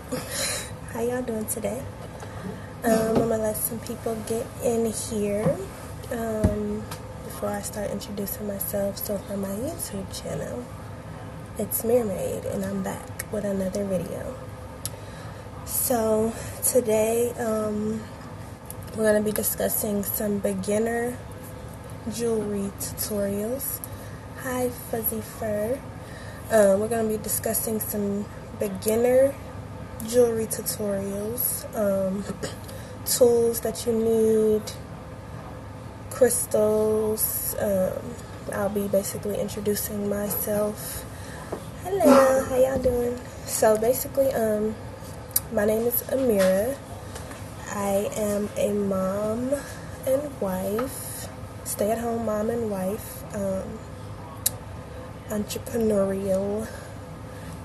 How y'all doing today? I'm gonna let some people get in here before I start introducing myself. So for my YouTube channel, it's Mermaid, and I'm back with another video. So today we're gonna be discussing some beginner jewelry tutorials. Hi, Fuzzy Fur. We're gonna be discussing some beginner jewelry tutorials, tools that you need, crystals. I'll be basically introducing myself. Hello, how y'all doing? So basically, my name is Amira. I am a mom and wife, stay-at-home mom and wife, entrepreneurial.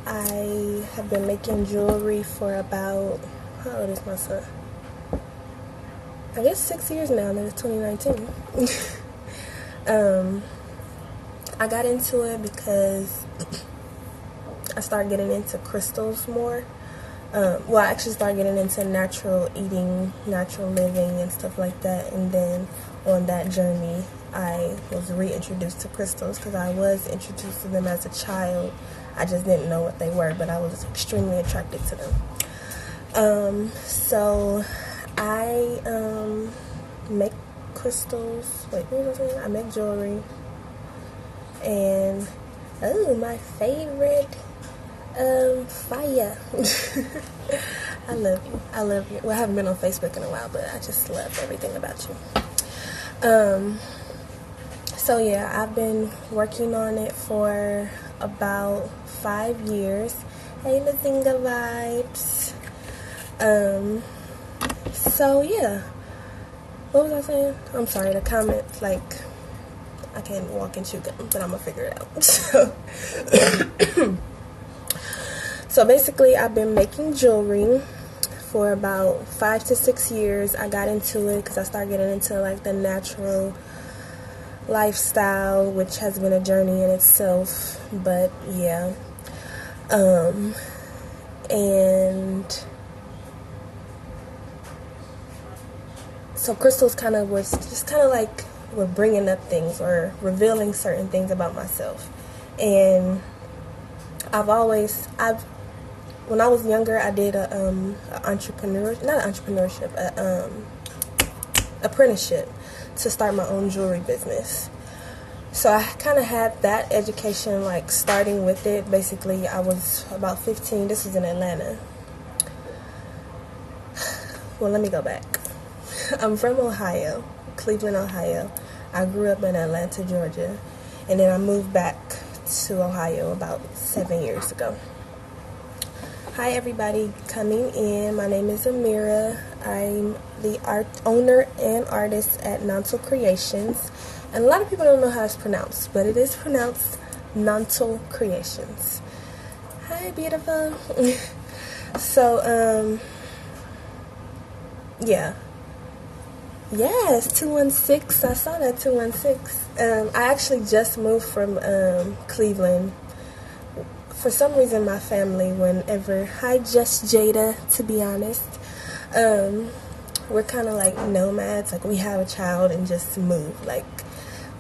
I have been making jewelry for about, how old is my son? I guess 6 years now, that is 2019. I got into it because I started getting into crystals more. Well, I actually started getting into natural eating, natural living, and stuff like that. And then on that journey, I was reintroduced to crystals because I was introduced to them as a child. I just didn't know what they were, but I was extremely attracted to them. So I make crystals. Wait, what was I saying? I make jewelry. And, oh, my favorite, fire. I love you. I love you. Well, I haven't been on Facebook in a while, but I just love everything about you. So yeah, I've been working on it for about 5 years. Hey, Mazinga vibes. So yeah, what was I saying? I'm sorry, the comments, like, I can't walk and chew gum, but I'm gonna figure it out. So basically, I've been making jewelry for about 5 to 6 years. I got into it because I started getting into like the natural lifestyle, which has been a journey in itself. But yeah, and so crystals kind of was just kind of like were bringing up things or revealing certain things about myself. And when I was younger, I did apprenticeship to start my own jewelry business. So I kind of had that education, like starting with it. Basically, I was about 15. This was in Atlanta. Well, let me go back. I'm from Ohio, Cleveland, Ohio. I grew up in Atlanta, Georgia, and then I moved back to Ohio about 7 years ago. Hi everybody coming in. My name is Amira. I'm the owner and artist at Nantal Creations. And a lot of people don't know how it's pronounced, but it is pronounced Nantal Creations. Hi, beautiful. So, yeah. Yes, 216. I saw that 216. I actually just moved from Cleveland. For some reason, my family, hi, just Jada, to be honest, we're kind of like nomads. Like, we have a child and just move. Like,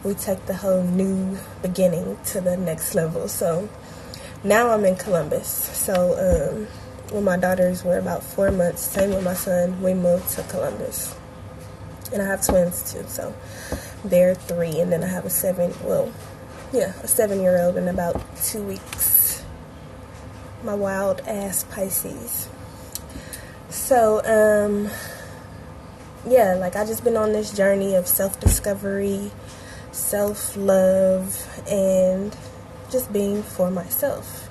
we take the whole new beginning to the next level. So now I'm in Columbus. So when my daughters were about 4 months, same with my son, we moved to Columbus. And I have twins too, so they're 3, and then I have a 7-year-old in about 2 weeks. My wild ass Pisces. So, yeah, like I just been on this journey of self-discovery, self-love, and just being for myself.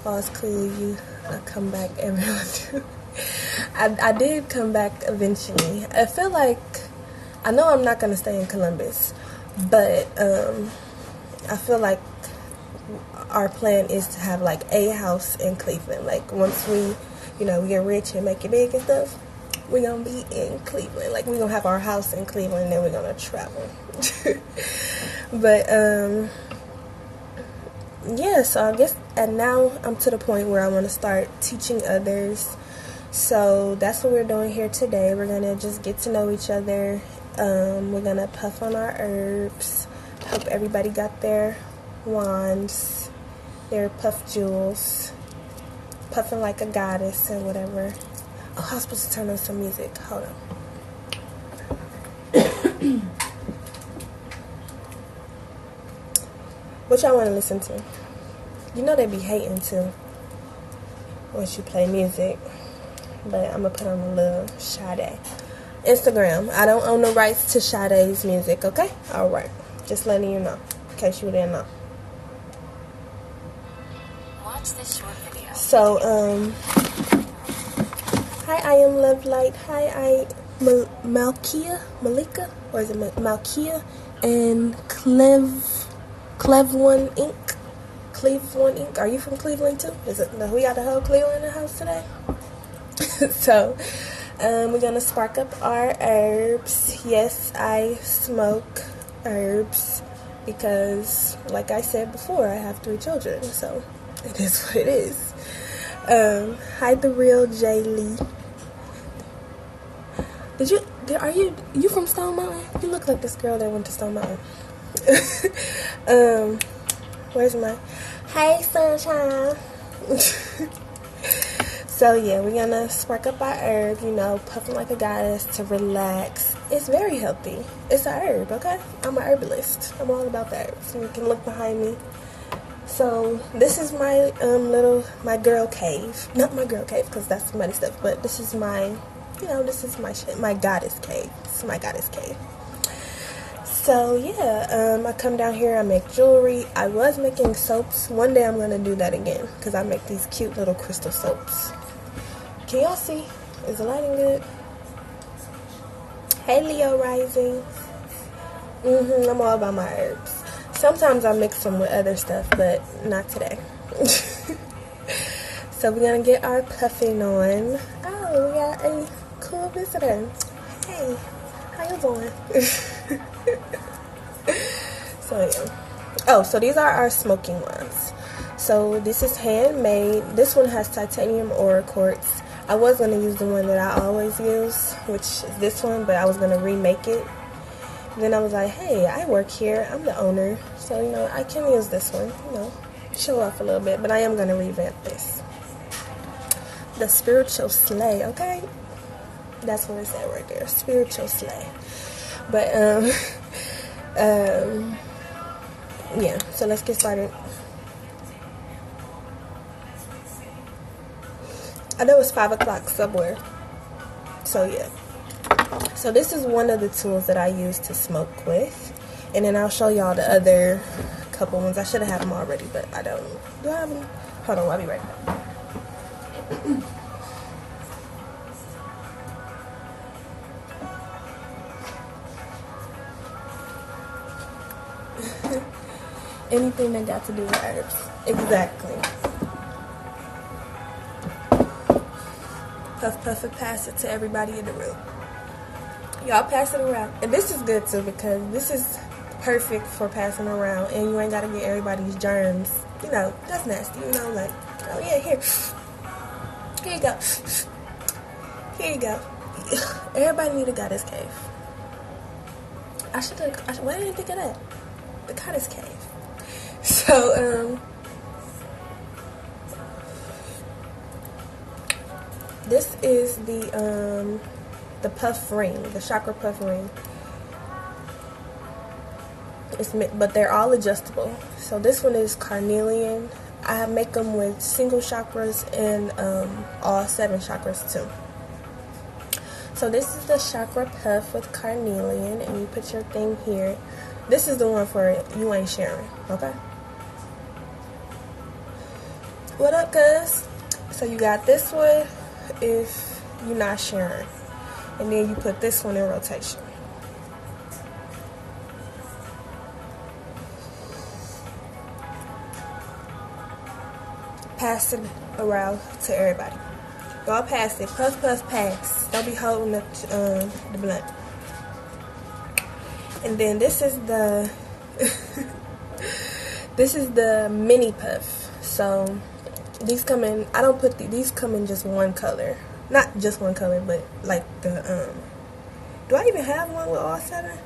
Oh, it's cool. I come back, everyone too. I did come back eventually. I feel like, I know I'm not going to stay in Columbus, but I feel like our plan is to have like a house in Cleveland. Like once we get rich and make it big and stuff, we're going to be in Cleveland. Like we're going to have our house in Cleveland, and then we're going to travel. But yeah, so I guess, and now I'm to the point where I want to start teaching others. So that's what we're doing here today. We're gonna just get to know each other. We're gonna puff on our herbs. Hope everybody got their wands, their puff jewels, puffing like a goddess or whatever. Oh, I was supposed to turn on some music. Hold on. What y'all want to listen to? You know they be hating too once you play music. But I'm going to put on a little Sade. Instagram. I don't own the rights to Sade's music, okay? Alright. Just letting you know. In case you didn't know. Watch this short video. So, hi, I am Love Light. Hi, Malkia? Malika? Or is it Malkia? And Clev One Inc. Cleve One Inc. Are you from Cleveland too? Is it? We got the whole Cleveland in the house today. So, we're gonna spark up our herbs. Yes, I smoke herbs because, like I said before, I have 3 children. So, it is what it is. Hi, the real J Lee. Are you from Stone Mountain? You look like this girl that went to Stone Mountain. Where's my hey sunshine? So yeah, we're gonna spark up our herb, you know, puffing like a goddess to relax. It's very healthy. It's a herb, okay? I'm an herbalist. I'm all about that. So you can look behind me. So this is my my girl cave. Not my girl cave because that's money stuff, but this is my, this is my shit, my goddess cave. This is my goddess cave. So yeah, I come down here, I make jewelry. I was making soaps. One day I'm gonna do that again because I make these cute little crystal soaps. Can y'all see? Is the lighting good? Hey Leo rising. I'm all about my herbs. Sometimes I mix them with other stuff, but not today. So we're gonna get our puffing on. Oh, we got a cool visitor. Hey, how you doing? So yeah. Oh, so these are our smoking ones. So this is handmade. This one has titanium aura quartz. I was going to use the one that I always use, which is this one, but I was going to remake it. Then I was like, hey, I work here. I'm the owner. So, I can use this one, show off a little bit. But I am going to revamp this. The spiritual slay, okay? That's what it said right there. Spiritual slay. But, yeah, so let's get started. I know it's 5 o'clock somewhere. So yeah. So this is one of the tools that I use to smoke with. And then I'll show y'all the other couple ones. I should have had them already, but I don't. Do I have them? Hold on, I'll be right back. Anything that got to do with herbs. Exactly. Puff, puff, and pass it to everybody in the room. Y'all pass it around. And this is good too because this is perfect for passing around and you ain't got to get everybody's germs. That's nasty. Like, oh yeah, here. Here you go. Here you go. Everybody need a goddess cave. Why didn't I think of that? The goddess cave. So, this is the puff ring, the chakra puff ring. But they're all adjustable. So this one is carnelian. I make them with single chakras and all 7 chakras too. So this is the chakra puff with carnelian, and you put your thing here. This is the one for you ain't sharing, okay? What up, cuz? So you got this one if you're not sharing. And then you put this one in rotation. Pass it around to everybody. Y'all pass it. Puff, puff, pass. Don't be holding up the blunt. And then this is the This is the mini puff. So these come in, I don't put these come in just one color. Not just one color, but like the do I even have one with all 7?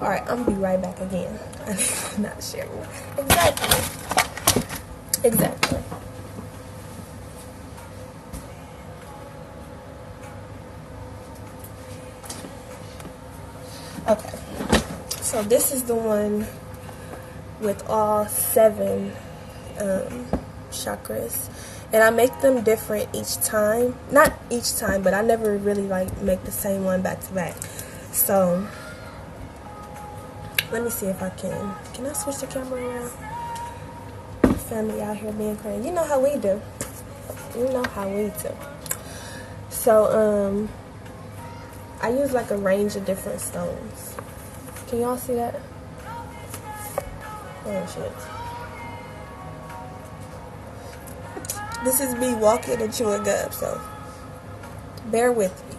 Alright, I'm gonna be right back again. I'm not sharing. Exactly. Okay, so this is the one with all 7 chakras, and I make them different each time. Not each time, but I never really like make the same one back to back. So let me see if I can I switch the camera around? Family out here being crazy. You know how we do. So I use like a range of different stones. Can y'all see that? Oh shit. This is me walking and chewing gum, so bear with me.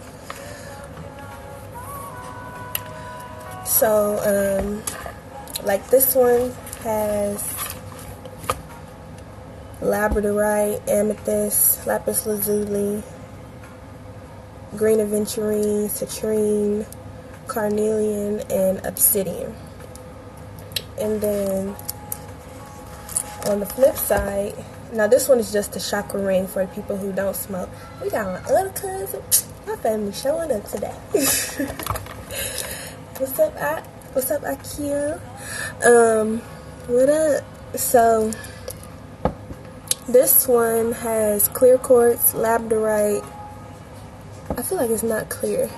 So, like this one has labradorite, amethyst, lapis lazuli, green aventurine, citrine, carnelian, and obsidian. And then on the flip side, now this one is just a chakra ring for people who don't smoke. We got my other cousin, my family showing up today. What's up, Akio? What up? So this one has clear quartz, labradorite. I feel like it's not clear.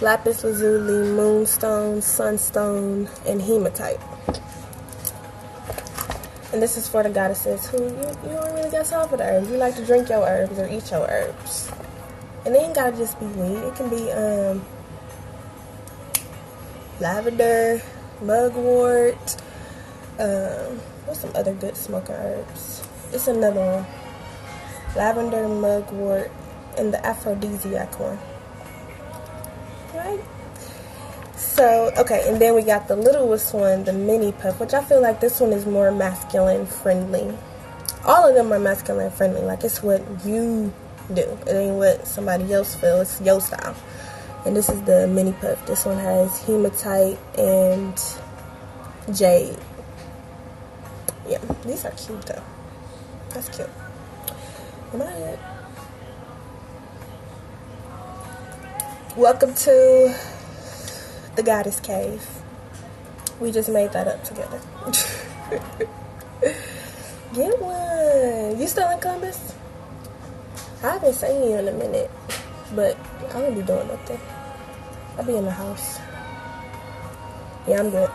Lapis lazuli, moonstone, sunstone, and hematite. And this is for the goddesses who you don't really got time for the herbs. You like to drink your herbs or eat your herbs. And it ain't gotta just be weed. It can be lavender, mugwort. What's some other good smoking herbs? It's another one. Lavender, mugwort, and the aphrodisiac one. Right? So, okay, and then we got the littlest one, the mini puff, which I feel like this one is more masculine friendly. All of them are masculine friendly. Like, it's what you do. It ain't what somebody else feels. It's your style. And this is the mini puff. This one has hematite and jade. Yeah, these are cute though. That's cute. Am I it? Welcome to the Goddess Cave. We just made that up together. Get one. You still in Columbus? I haven't seen you in a minute, but I'm gonna be doing nothing. I'll be in the house. Yeah, I'm good.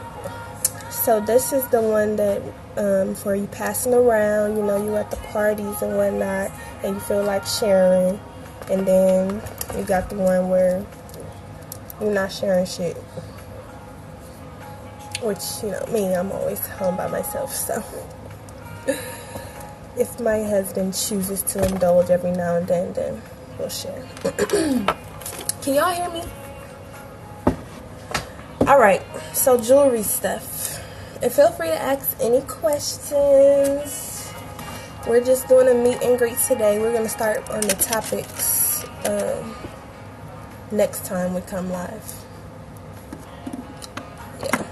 So this is the one that for you passing around, you know, you at the parties and whatnot, and you feel like sharing. And then you got the one where you're not sharing shit. Which, you know, me, I'm always home by myself, so. If my husband chooses to indulge every now and then we'll share. Can y'all hear me? Alright, so jewelry stuff. And feel free to ask any questions. We're just doing a meet and greet today. We're going to start on the topics next time we come live. Yeah.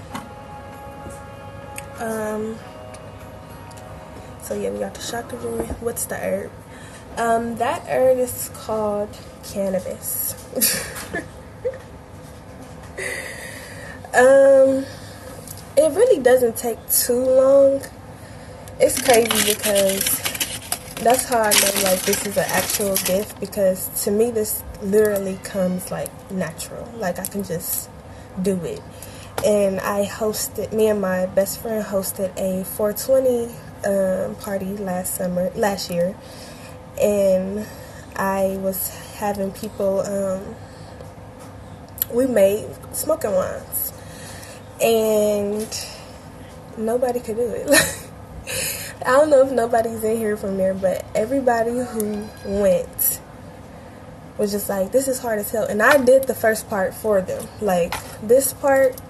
So yeah, we got the chakra jewelry. What's the herb? That herb is called cannabis. It really doesn't take too long. It's crazy because that's how I know like this is an actual gift, because to me this literally comes like natural. Like I can just do it. And me and my best friend hosted a 420 party last year, and I was having people we made smoking wines, and nobody could do it. I don't know if nobody's in here from there, but everybody who went was just like, this is hard as hell. And I did the first part for them. Like, this part,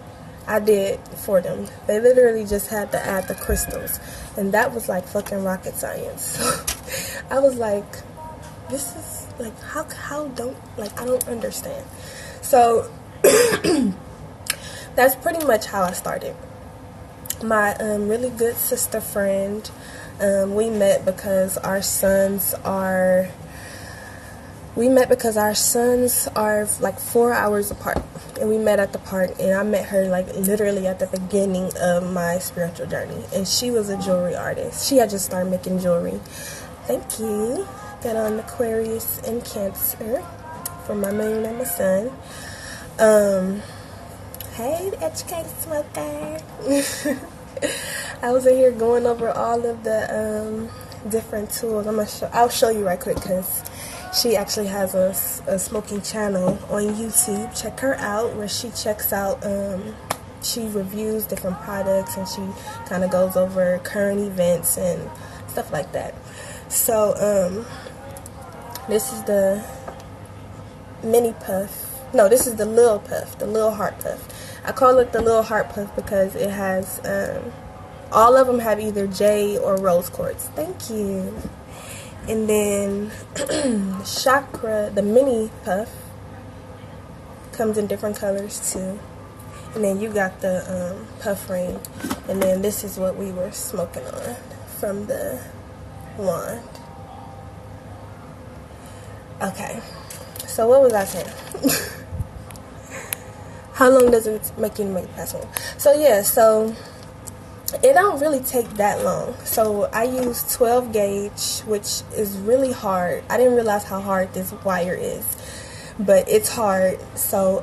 I did for them. They literally just had to add the crystals, and that was like fucking rocket science. So I was like, this is like, how don't, like, I don't understand. So that's pretty much how I started. My really good sister friend, we met because our sons are like 4 hours apart, and we met at the park, and I met her like literally at the beginning of my spiritual journey, and she was a jewelry artist. She had just started making jewelry. Thank you. Got on Aquarius and Cancer for my moon and my sun. Hey, the educated smoker. I was in here going over all of the different tools. I'll show you right quick, because she actually has a smoking channel on YouTube. Check her out, where she checks out, she reviews different products, and she kind of goes over current events and stuff like that. So this is the mini puff. No, this is the little puff, the little heart puff. I call it the little heart puff because it has, all of them have either jade or rose quartz. Thank you. And then chakra, the mini puff, comes in different colors too. And then you got the puff ring. And then this is what we were smoking on from the wand. Okay, so what was I saying? How long does it make you to make past one? So yeah, so it don't really take that long. So I use 12 gauge, which is really hard. I didn't realize how hard this wire is, but it's hard. So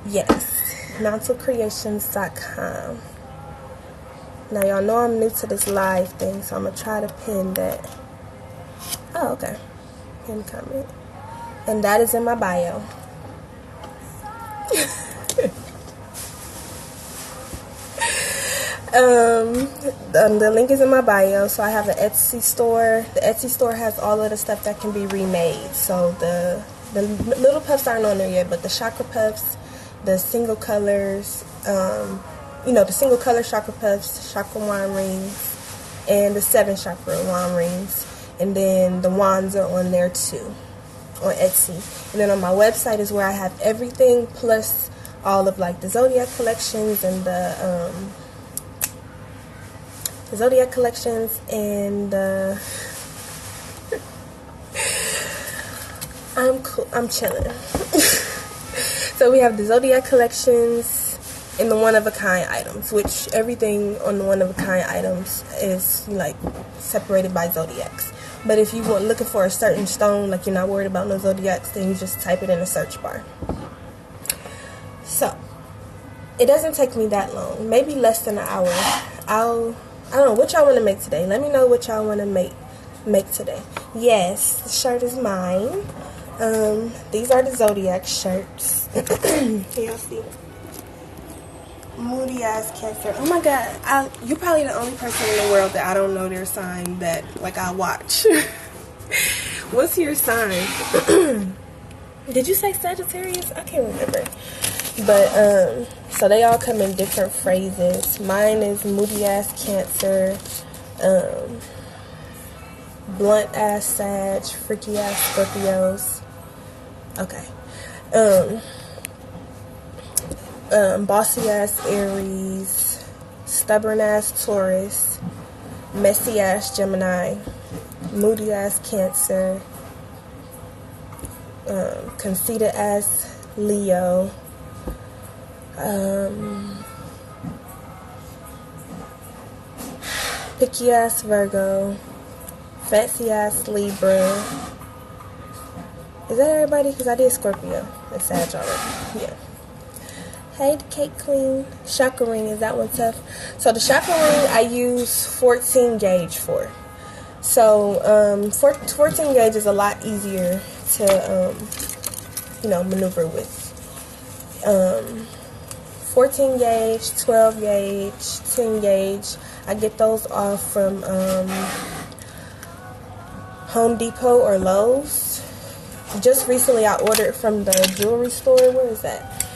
yes, mantlecreations.com. Now y'all know I'm new to this live thing, so I'm gonna try to pin that. Oh, okay. Pin comment. And that is in my bio. The link is in my bio. So I have an Etsy store. The Etsy store has all of the stuff that can be remade. So the little puffs aren't on there yet, but the chakra puffs, the single colors, the single color chakra puffs, chakra wand rings, and the 7 chakra wand rings. And then the wands are on there too, on Etsy. And then on my website is where I have everything, plus all of like the zodiac collections and the zodiac collections and I'm cool. I'm chilling. So we have the zodiac collections and the one-of-a-kind items, which everything on the one-of-a-kind items is like separated by zodiacs. But if you were looking for a certain stone, like you're not worried about no zodiacs, then you just type it in the search bar. So it doesn't take me that long, maybe less than an hour. I don't know what y'all want to make today. Let me know what y'all want to make today. Yes, the shirt is mine. These are the zodiac shirts. Can y'all see? Moody ass Cancer. Oh my god, you're probably the only person in the world that I don't know their sign that like I watch. What's your sign? Did you say Sagittarius? I can't remember. But so they all come in different phrases. Mine is moody ass Cancer, blunt ass Sag, freaky ass Scorpios. Okay. Bossy ass Aries, stubborn ass Taurus, messy ass Gemini, moody ass Cancer, conceited ass Leo, picky ass Virgo, fancy ass Libra. Is that everybody? Because I did Scorpio and Sag already. Yeah. Hey, the cake queen. Chakra ring, is that one tough? So the chakra ring I use 14 gauge for. So 14 gauge is a lot easier to maneuver with. 14 gauge, 12 gauge, 10 gauge. I get those off from Home Depot or Lowe's. Just recently I ordered from the jewelry store. Where is that?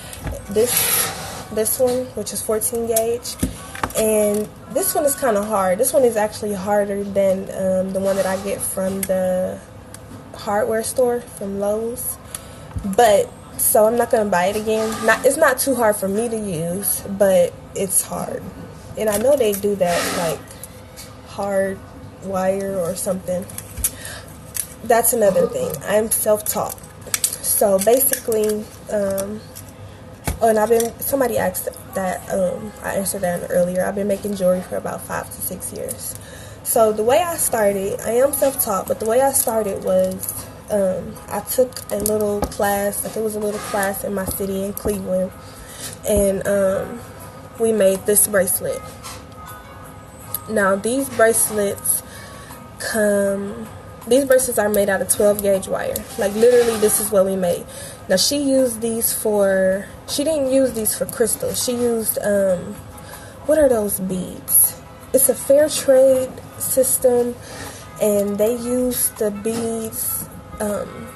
this one, which is 14 gauge, and this one is kind of hard. This one is actually harder than the one that I get from the hardware store from Lowe's, but so I'm not gonna buy it again. It's not too hard for me to use, but it's hard, and I know they do that like hard wire or something. That's another thing. I'm self-taught, so basically and somebody asked that, I answered that earlier. I've been making jewelry for about 5 to 6 years. So the way I started, I am self-taught, but the way I started was, I took a little class, like it was a little class in my city in Cleveland, and we made this bracelet. Now these bracelets are made out of 12 gauge wire. Like literally this is what we made. Now she didn't use these for crystals. She used, what are those beads? It's a fair trade system, and they use the beads,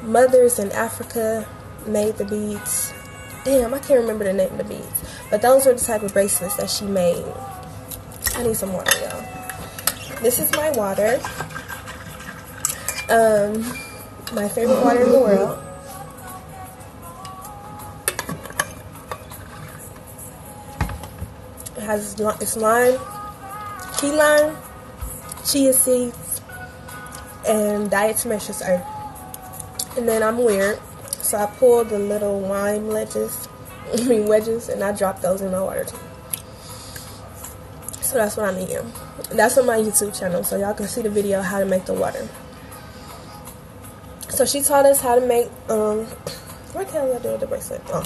mothers in Africa made the beads. Damn, I can't remember the name of the beads. But those were the type of bracelets that she made. I need some water, y'all. This is my water. My favorite water in the world. It's lime, key lime, chia seeds, and diatomaceous earth. And then I'm weird, so I pulled the little lime wedges, and I dropped those in my water too. So that's what I'm eating. That's on my YouTube channel, so y'all can see the video how to make the water. So she taught us how to make, what the hell did I do with the bracelet? Oh.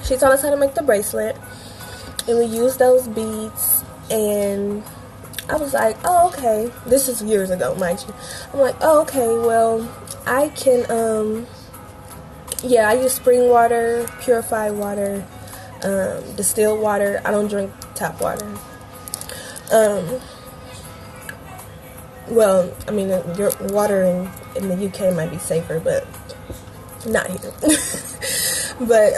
She taught us how to make the bracelet, and we used those beads, and I was like, oh, okay. This is years ago, mind you. I'm like, oh, okay, well, I can, yeah, I use spring water, purified water, distilled water. I don't drink tap water. Well, I mean, your water in the UK might be safer, but not here. But,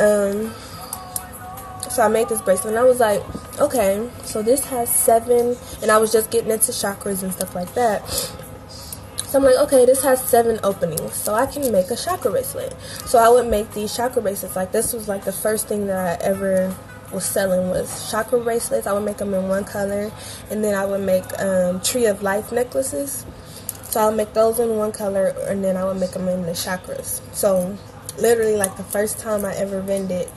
so I made this bracelet, and I was like, okay, so this has 7, and I was just getting into chakras and stuff like that. So I'm like, okay, this has 7 openings, so I can make a chakra bracelet. So I would make these chakra bracelets. Like, this was like the first thing that I ever was selling was chakra bracelets. I would make them in one color, and then I would make tree of life necklaces. So I would make those in one color, and then I would make them in the chakras. So literally, like, the first time I ever vended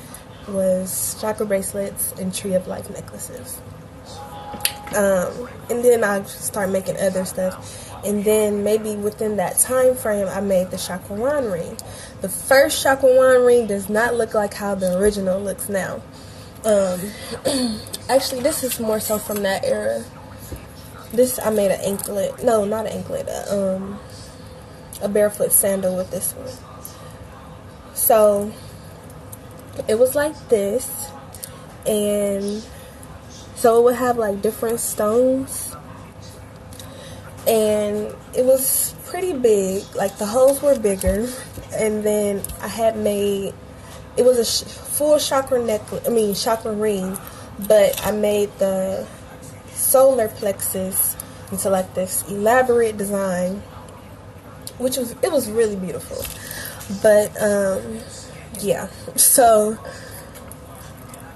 was chakra bracelets and tree of life necklaces. And then I started making other stuff. And then maybe within that time frame, I made the chakrawan ring. The first chakrawan ring does not look like how the original looks now. Actually, this is more so from that era. This, I made an anklet. No, not an anklet. A barefoot sandal with this one. So it was like this, and so it would have like different stones, and it was pretty big. Like the holes were bigger, and then I had made, it was a full chakra chakra ring, but I made the solar plexus into like this elaborate design, which was really beautiful. But yeah, so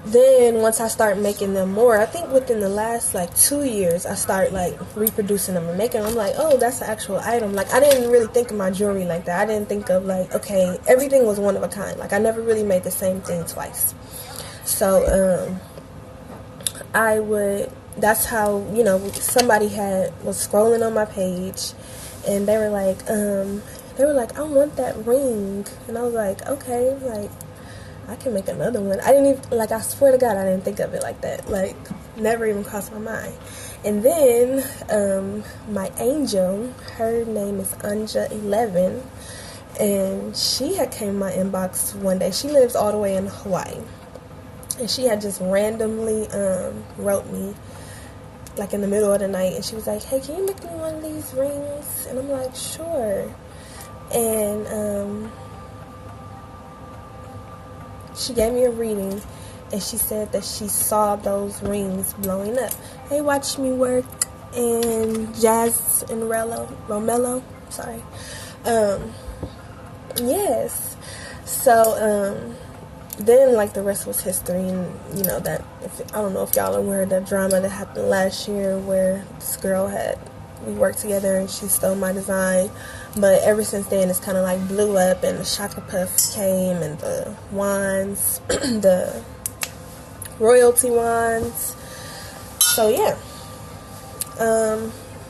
then once I started making them more, I think within the last like 2 years, I started like reproducing them and making them. I'm like, oh, that's an actual item. Like, I didn't really think of my jewelry like that. I didn't think of like, okay, everything was one of a kind. Like, I never really made the same thing twice. So that's how, you know, somebody was scrolling on my page, and they were like, I want that ring. And I was like, okay, like, I can make another one. I didn't even, like, I swear to God, I didn't think of it like that. Like, never even crossed my mind. And then, my angel, her name is Anja11, and she had came in my inbox one day. She lives all the way in Hawaii. And she had just randomly wrote me, like, in the middle of the night, and she was like, hey, can you make me one of these rings? And I'm like, sure. And she gave me a reading, and she said that she saw those rings blowing up. Hey, watch me work, and Jazz and Romello, sorry. Yes. So, then, like, the rest was history, and, you know, that, I don't know if y'all are aware of the drama that happened last year where this girl we worked together and she stole my design, but ever since then, it's kind of, like, blew up, and the Shaka Puffs came, and the wands, the royalty wands. So, yeah.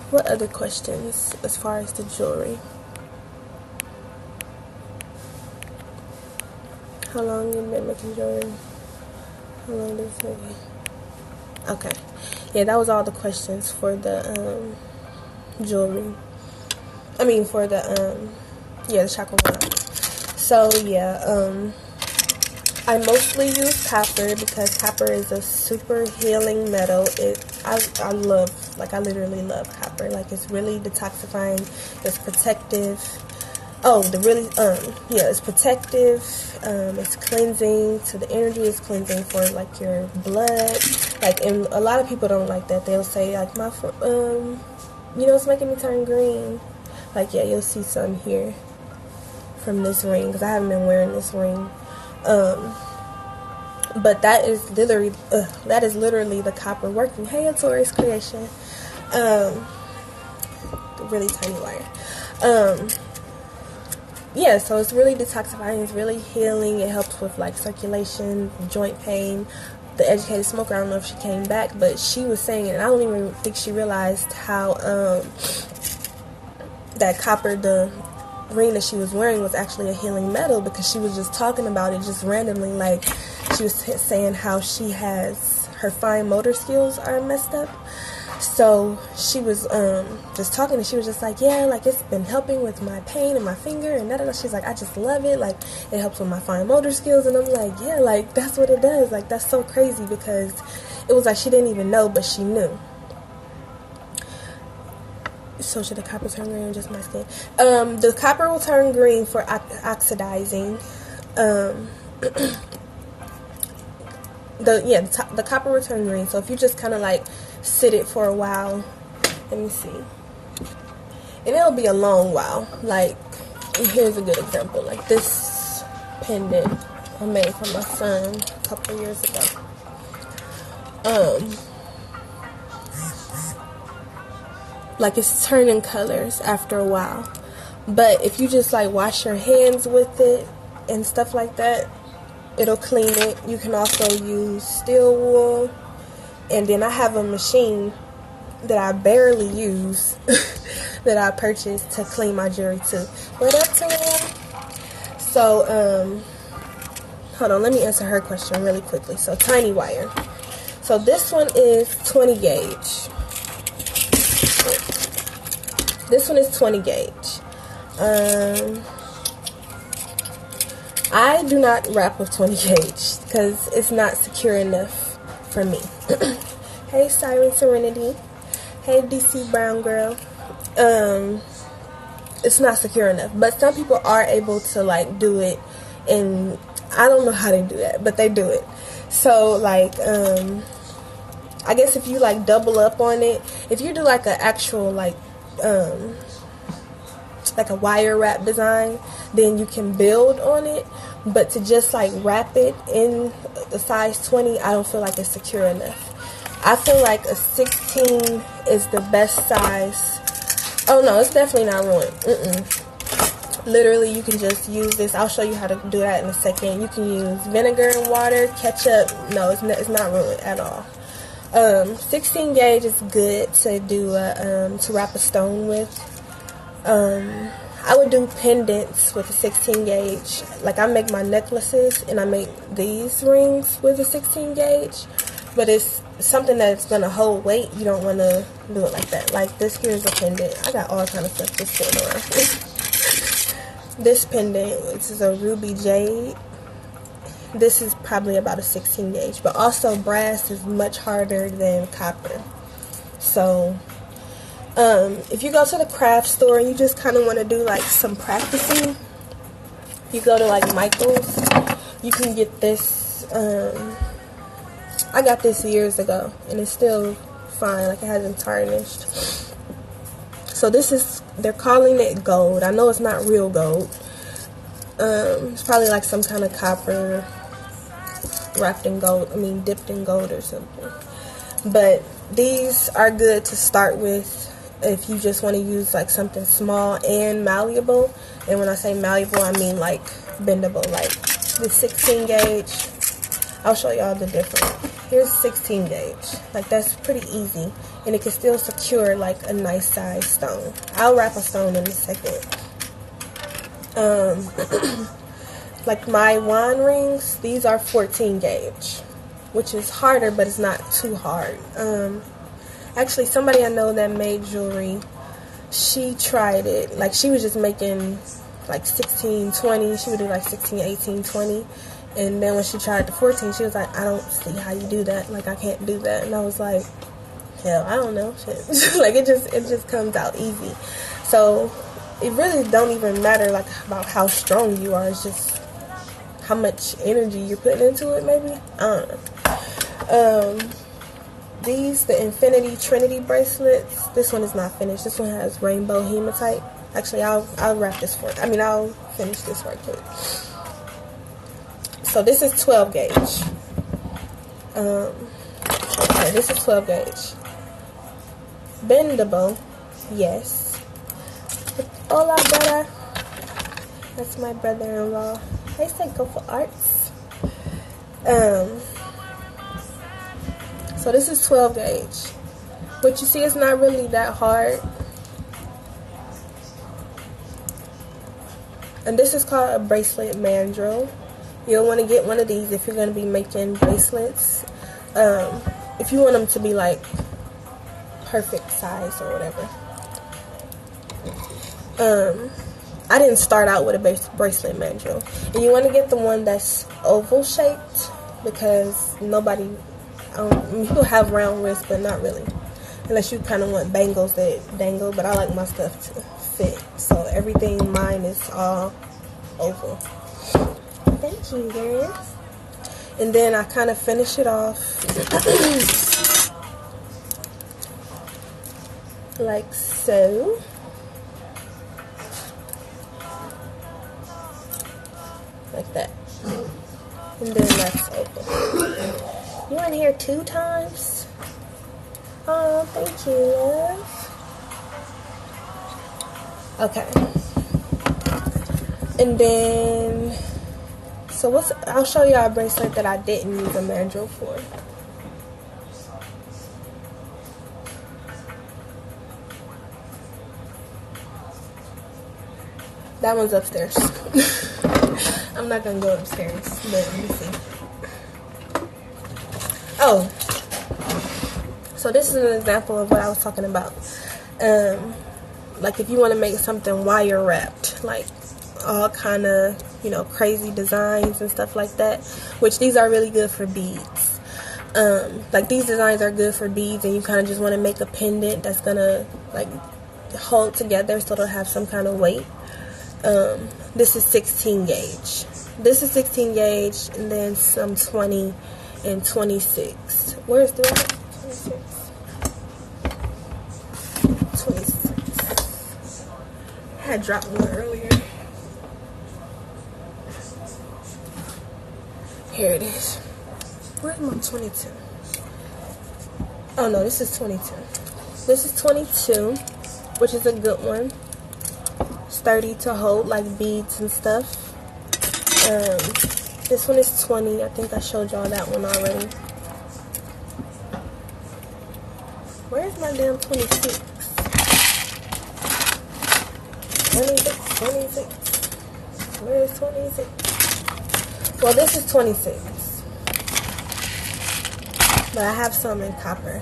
What other questions as far as the jewelry? How long you been making jewelry? How long did it take you? Okay. Yeah, that was all the questions for the jewelry. I mean, for the the chakra wands. So yeah, I mostly use copper because copper is a super healing metal. I love, like, I literally love copper. Like, it's really detoxifying. It's protective. It's protective. It's cleansing to the energy. It's cleansing for, like, your blood. Like, and a lot of people don't like that. They'll say, like, it's making me turn green. Like, yeah, you'll see some here from this ring, because I haven't been wearing this ring. But that is literally the copper working. Hey, a Taurus creation. Really tiny wire. Yeah, so it's really detoxifying. It's really healing. It helps with, like, circulation, joint pain. The educated smoker, I don't know if she came back, but she was saying it, and I don't even think she realized how that copper, the ring that she was wearing, was actually a healing metal, because she was just talking about it just randomly. Like, she was saying how her fine motor skills are messed up. So she was just talking, and she was just like, yeah, like, it's been helping with my pain in my finger, and da-da-da. She's like, I just love it. Like, it helps with my fine motor skills. And I'm like, yeah, like, that's what it does. Like, that's so crazy, because it was like she didn't even know, but she knew. So should the copper turn green or just my skin? The copper will turn green for oxidizing. The copper will turn green. So if you just kind of, like, sit it for a while, let me see, and it'll be a long while. Like, here's a good example. Like, this pendant I made for my son a couple of years ago. Like, it's turning colors after a while, but if you just, like, wash your hands with it and stuff like that, it'll clean it. You can also use steel wool. And then I have a machine that I barely use that I purchased to clean my jewelry too. What up, Taylor? So, hold on, let me answer her question really quickly. So, tiny wire. So, this one is 20 gauge. This one is 20 gauge. I do not wrap with 20 gauge because it's not secure enough for me. Hey, Siren Serenity. Hey, DC Brown Girl. It's not secure enough, but some people are able to, like, do it, and I don't know how they do that, but they do it. So, like, I guess if you, like, double up on it, if you do, like, an actual, like a wire wrap design, then you can build on it. But to just, like, wrap it in the size 20, I don't feel like it's secure enough. I feel like a 16 is the best size. Oh no, it's definitely not ruined. Literally, you can just use this. I'll show you how to do that in a second. You can use vinegar and water, ketchup. No, it's not ruined at all. 16 gauge is good to do to wrap a stone with. I would do pendants with a 16 gauge. Like, I make my necklaces and I make these rings with a 16 gauge. But it's something that's going to hold weight. You don't want to do it like that. Like, this here is a pendant. I got all kind of stuff just sitting around. This pendant, this is a ruby jade. This is probably about a 16 gauge. But also, brass is much harder than copper. So, if you go to the craft store and you just kind of want to do, like, some practicing, you go to, like, Michael's. you can get this. I got this years ago, and it's still fine. Like, it hasn't tarnished. So this is, they're calling it gold. I know it's not real gold. It's probably like some kind of copper wrapped in gold. I mean, dipped in gold or something. But these are good to start with if you just want to use like something small and malleable. And when I say malleable, I mean like bendable. Like the 16 gauge, I'll show y'all the difference. Here's 16 gauge. Like, that's pretty easy, and it can still secure like a nice size stone. I'll wrap a stone in a second. Like my wand rings, these are 14 gauge, which is harder, but it's not too hard. Actually, somebody I know that made jewelry, she tried it. Like, she was just making like 16, 20. She would do like 16, 18, 20. And then when she tried the 14, she was like, I don't see how you do that. Like, I can't do that. And I was like, hell, I don't know. Shit. Like, it just comes out easy. So it really don't even matter like about how strong you are. It's just how much energy you're putting into it, maybe. I don't know. These, the Infinity Trinity bracelets, this one is not finished. This one has rainbow hematite. Actually, I'll wrap this for, I'll finish this right quick. So this is 12 gauge. Okay, this is 12 gauge. Bendable, yes. Hola, brother. That's my brother-in-law. I said go for arts. So this is 12 gauge. But you see, it's not really that hard. And this is called a bracelet mandrel. You'll want to get one of these if you're going to be making bracelets. If you want them to be like perfect size or whatever. I didn't start out with a bracelet mandrel. And you want to get the one that's oval shaped, because nobody, people have round wrists, but not really. Unless you kind of want bangles that dangle, but I like my stuff to fit. So everything mine is all oval. Thank you, guys. And then I kind of finish it off like so. Like that. And then that's open. You in here 2 times? Oh, thank you, love. Okay. And then, so I'll show y'all a bracelet that I didn't use a mandrel for. That one's upstairs. I'm not gonna go upstairs, but let me see. Oh, so this is an example of what I was talking about. Like if you want to make something wire wrapped, like all kind of, you know, crazy designs and stuff like that, which these are really good for beads. Like these designs are good for beads, and you kind of just want to make a pendant that's gonna like hold together so it'll have some kind of weight. This is 16 gauge. This is 16 gauge, and then some 20 and 26. Where's the 26? 26. I had dropped one earlier. Here it is. Where's my 22? Oh no, this is 22. This is 22, which is a good one. Sturdy to hold like beads and stuff. This one is 20. I think I showed y'all that one already. Where's my damn 26? 26, 26. Where's 26? Well, this is 26. But I have some in copper.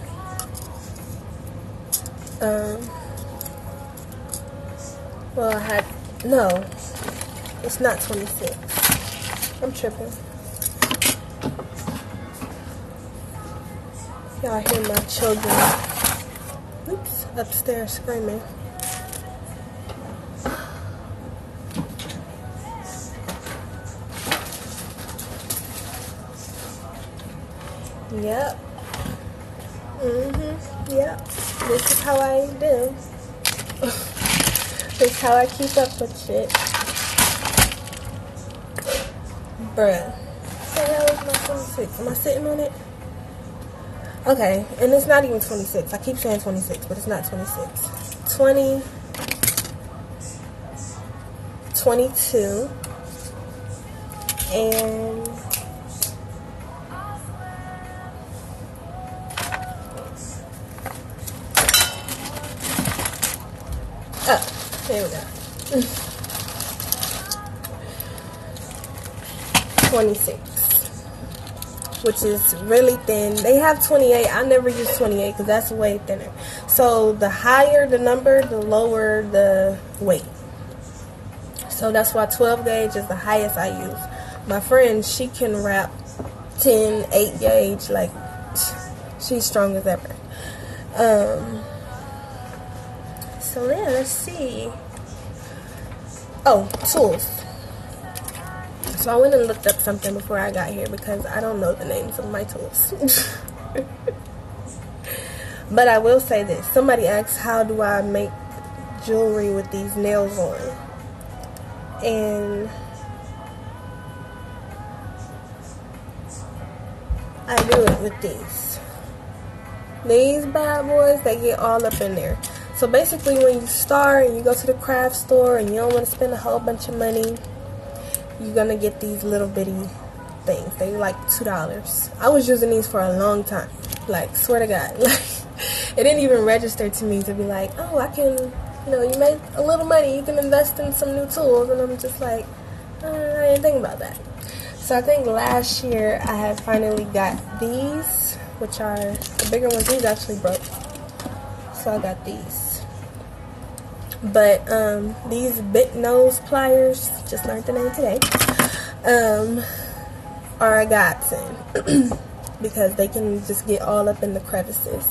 Well, I had, no, it's not 26. I'm tripping. Y'all hear my children, oops, upstairs screaming. Yep. Yep. This is how I do. This is how I keep up with shit. Bruh. What the hell is my 26? Am I sitting on it? Okay, and it's not even 26. I keep saying 26, but it's not 26. 20, 22, and oh, there we go. 26, which is really thin. They have 28. I never use 28 because that's way thinner. So the higher the number, the lower the weight. So that's why 12 gauge is the highest I use. My friend, she can wrap 10, 8 gauge, like she's strong as ever. So yeah, let's see. Oh, tools. So I went and looked up something before I got here because I don't know the names of my tools. But I will say this. Somebody asked, how do I make jewelry with these nails on? And I do it with these. These bad boys, they get all up in there. So basically when you start and you go to the craft store and you don't want to spend a whole bunch of money, you're gonna get these little bitty things. They like $2. I was using these for a long time. Like, swear to God. Like, it didn't even register to me to be like, oh, I can, you know, you make a little money, you can invest in some new tools. And I'm just like, I didn't think about that. So I think last year I had finally got these, which are the bigger ones. These actually broke. So I got these. But these bit nose pliers, just learned the name today, are a godsend because they can just get all up in the crevices.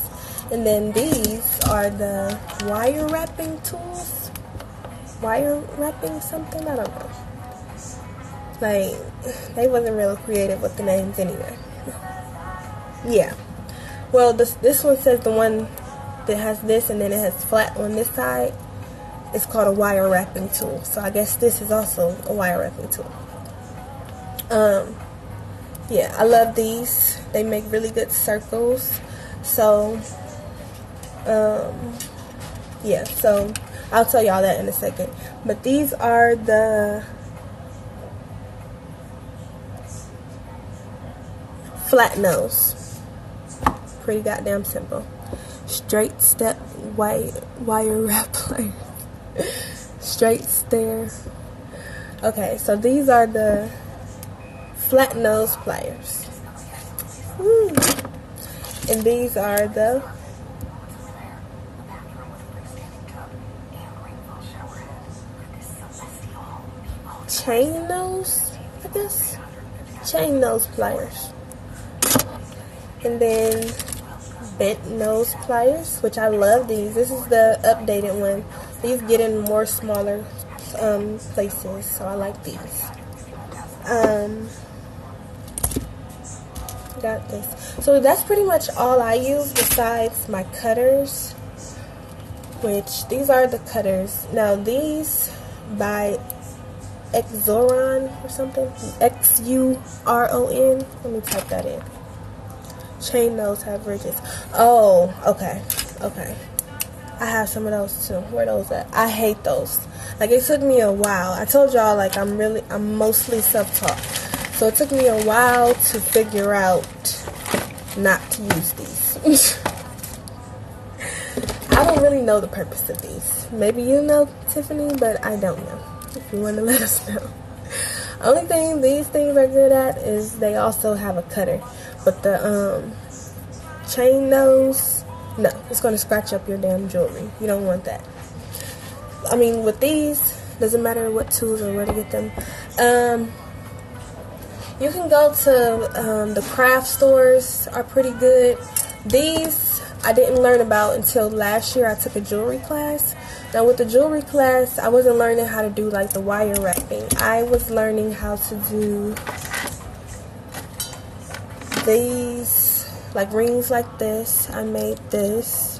And then these are the wire wrapping tools. Wire wrapping something? I don't know. Like, they wasn't real creative with the names anyway. Yeah. Well, this one says the one that has this and then it has flat on this side. It's called a wire wrapping tool. So I guess this is also a wire wrapping tool. Yeah, I love these. They make really good circles. So, yeah, so I'll tell y'all that in a second. But these are the flat nose. Pretty goddamn simple. Straight step wire wrap pliers. Straight stare. Okay, so these are the flat nose pliers. Woo. And these are the chain nose, I guess. Chain nose pliers. And then bent nose pliers, which I love these. This is the updated one. These get in more smaller places, so I like these. Got this. So that's pretty much all I use besides my cutters, which these are the cutters. Now these by Xuron or something. Xuron. Let me type that in. Chain nose have ridges. Oh, okay. Okay. I have some of those too. Where are those at? I hate those. Like, it took me a while. I told y'all, like, I'm mostly self-taught. So it took me a while to figure out not to use these. I don't really know the purpose of these. Maybe you know, Tiffany, but I don't know. If you want to let us know. Only thing these things are good at is they also have a cutter. But the chain nose, no, it's going to scratch up your damn jewelry. You don't want that. I mean, with these, doesn't matter what tools or where to get them. You can go to the craft stores, are pretty good. These I didn't learn about until last year. I took a jewelry class. Now with the jewelry class, I wasn't learning how to do like the wire wrapping. I was learning how to do these like rings like this. I made this.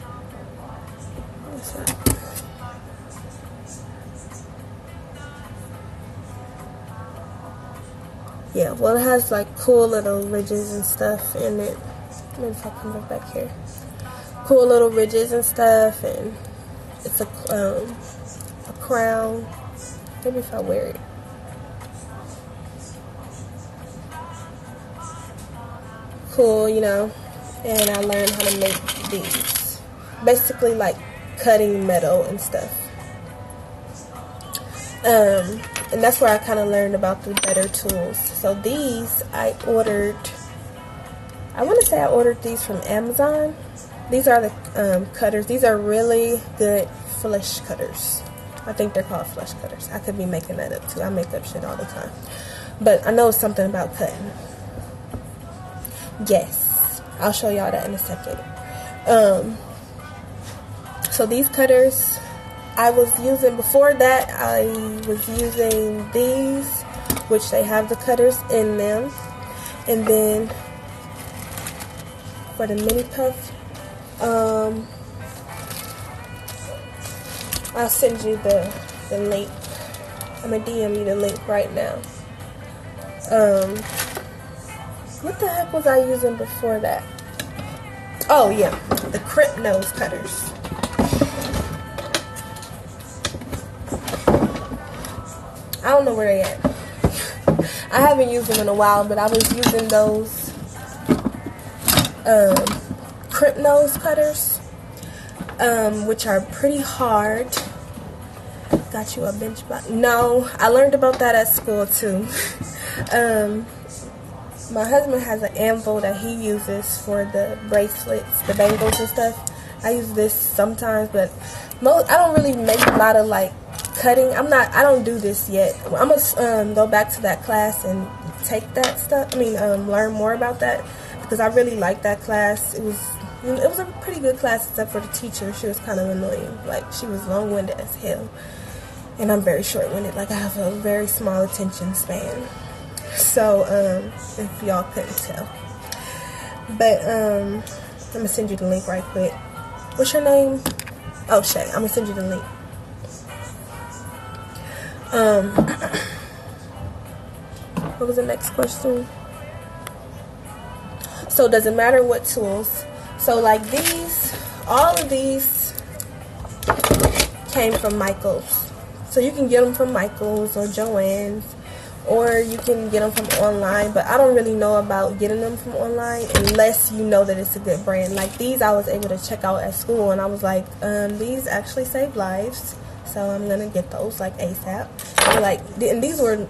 What's that? Yeah, well, it has like cool little ridges and stuff in it. Maybe if I come back here. Cool little ridges and stuff, and it's a crown. Maybe if I wear it. Cool, you know. And I learned how to make these. Basically like cutting metal and stuff. And that's where I kind of learned about the better tools. So these I ordered, I want to say I ordered these from Amazon. These are the cutters. These are really good flesh cutters. I think they're called flesh cutters. I could be making that up too. I make up shit all the time. But I know it's something about cutting. Yes. I'll show y'all that in a second. So these cutters, I was using, before that, I was using these, which they have the cutters in them. And then for the mini puff, I'll send you the link. I'm gonna DM you the link right now. What the heck was I using before that? Oh yeah, the crimp nose cutters. I don't know where they at. I haven't used them in a while, but I was using those crimp nose cutters, which are pretty hard. Got you a bench block? No, I learned about that at school too. My husband has an anvil that he uses for the bracelets, the bangles and stuff. I use this sometimes, but I don't really make a lot of like cutting. I don't do this yet. I'm gonna go back to that class and take that stuff. Learn more about that, because I really like that class. It was a pretty good class, except for the teacher. She was kind of annoying. Like, she was long-winded as hell, and I'm very short-winded. Like, I have a very small attention span. So, if y'all couldn't tell. But, I'm gonna send you the link right quick. What's your name? Oh, Shay. I'm gonna send you the link. What was the next question? So, does it matter what tools? So, like these, all of these came from Michael's. So, you can get them from Michael's or Joann's, or you can get them from online, but I don't really know about getting them from online unless you know that it's a good brand. Like these, I was able to check out at school, and I was like, these actually save lives, so I'm gonna get those like ASAP. And these were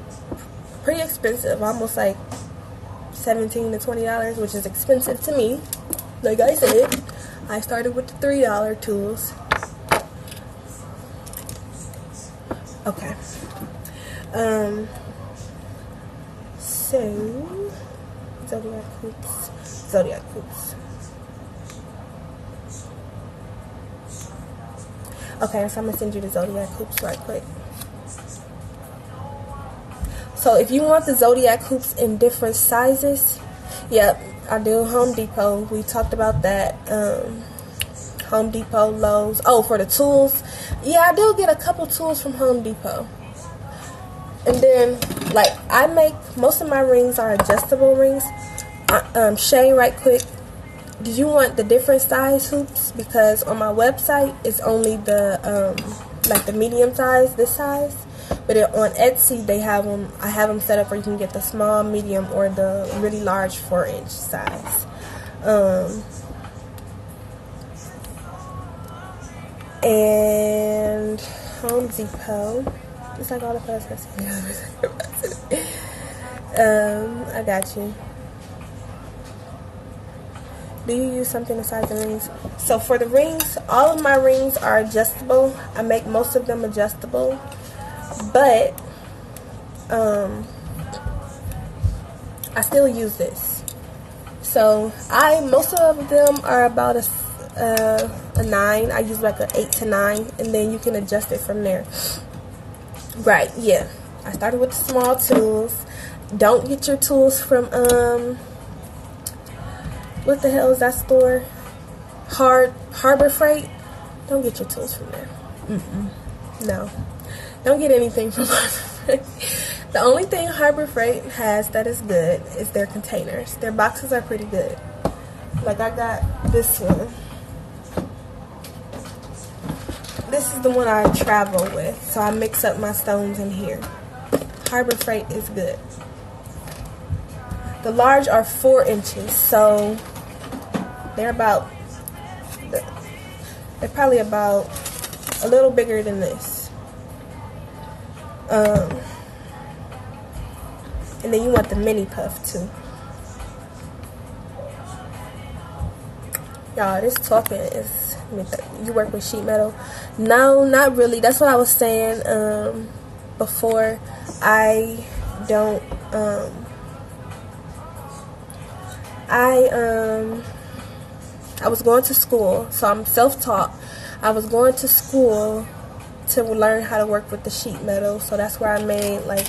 pretty expensive, almost like $17 to $20, which is expensive to me. Like I said, I started with the $3 tools. Okay. So, Zodiac hoops. Okay, so I'm going to send you the Zodiac hoops right quick. So, if you want the Zodiac hoops in different sizes, yep, I do Home Depot. We talked about that. Home Depot, Lowe's. Oh, for the tools, yeah, I do get a couple tools from Home Depot. And then, like, I make, most of my rings are adjustable rings. Shay, right quick, do you want the different size hoops? Because on my website, it's only the, like the medium size, this size. But on Etsy, they have them, I have them set up where you can get the small, medium, or the really large 4-inch size. And Home Depot. It's like all the first I got you. Do you use something the size of rings? So for the rings, all of my rings are adjustable. I make most of them adjustable. But I still use this. So most of them are about a 9. I use like an 8 to 9, and then you can adjust it from there. Right, yeah. I started with the small tools. Don't get your tools from What the hell is that store? Harbor Freight. Don't get your tools from there. No, don't get anything from Harbor Freight. The only thing Harbor Freight has that is good is their containers. Their boxes are pretty good. Like I got this one. This is the one I travel with, so I mix up my stones in here. Harbor Freight is good. The large are 4 inches, so they're probably about a little bigger than this. And then you want the mini puff too. Y'all, this talking is, you work with sheet metal? No, not really. That's what I was saying before. I don't, I was going to school, so I'm self-taught. I was going to school to learn how to work with the sheet metal, so that's where I made like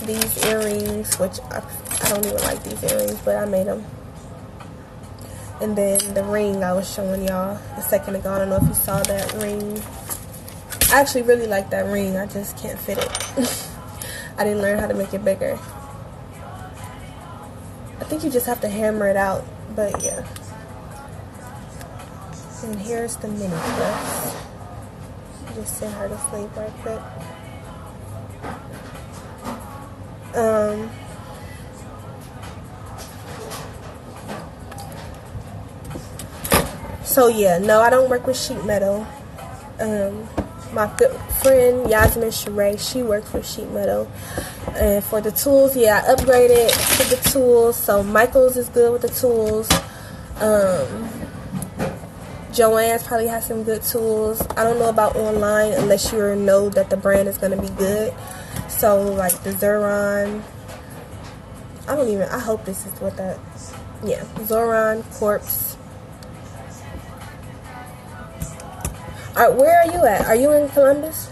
these earrings, which I don't even like these earrings, but I made them. And then the ring I was showing y'all a second ago. I don't know if you saw that ring. I actually really like that ring. I just can't fit it. I didn't learn how to make it bigger. I think you just have to hammer it out. But yeah. And here's the mini dress. Just send her to sleep right quick. So yeah, no, I don't work with sheet metal. My good friend Yasmin Sheree, she works with sheet metal. And for the tools, yeah, I upgraded to the tools. So Michael's is good with the tools. Joann's probably has some good tools. I don't know about online unless you know that the brand is going to be good. So like the Zoran, I hope this is what that, yeah, Zoran Corpse. Alright, where are you at? Are you in Columbus?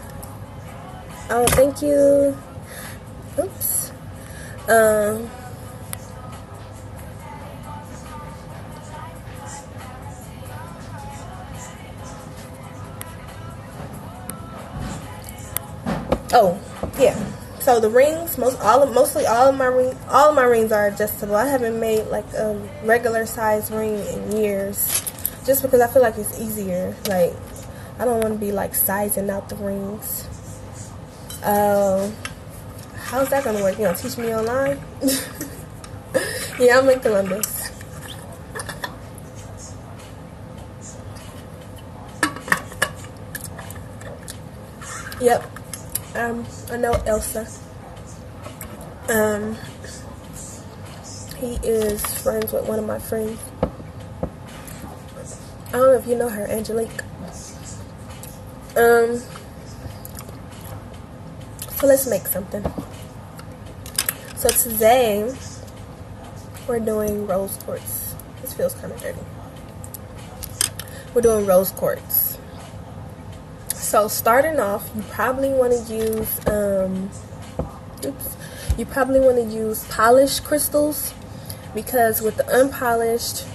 Oh, thank you. Oops. Oh, yeah. So the rings, mostly all of my rings are adjustable. I haven't made like a regular size ring in years, just because I feel like it's easier. Like, I don't want to be like sizing out the rings. How's that gonna work? You gonna teach me online? Yeah, I'm in Columbus. Yep. I know Elsa. He is friends with one of my friends. I don't know if you know her, Angelique. So let's make something. So today we're doing rose quartz. This feels kind of dirty. We're doing rose quartz. So starting off, you probably want to use polished crystals, because with the unpolished,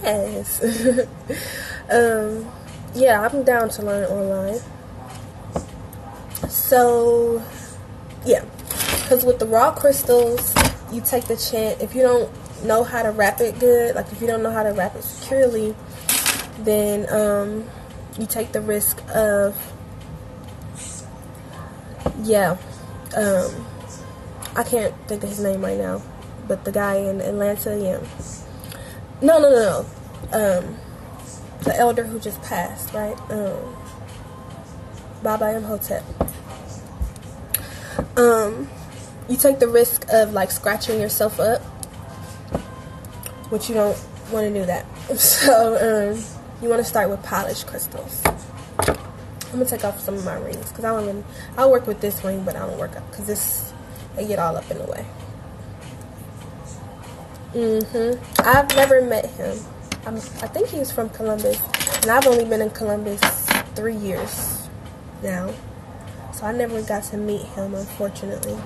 yes. Yeah, I'm down to learn online. So yeah, because with the raw crystals, you take the chance, if you don't know how to wrap it good, like if you don't know how to wrap it securely, then you take the risk of, yeah, I can't think of his name right now, but the guy in Atlanta, yeah. No. The elder who just passed, right? Baba Imhotep. You take the risk of like scratching yourself up, which you don't want to do that. So you want to start with polished crystals. I'm gonna take off some of my rings because I'll work with this ring, but I don't work up because they get all up in the way. I've never met him. I think he's from Columbus, and I've only been in Columbus 3 years now, so I never got to meet him, unfortunately.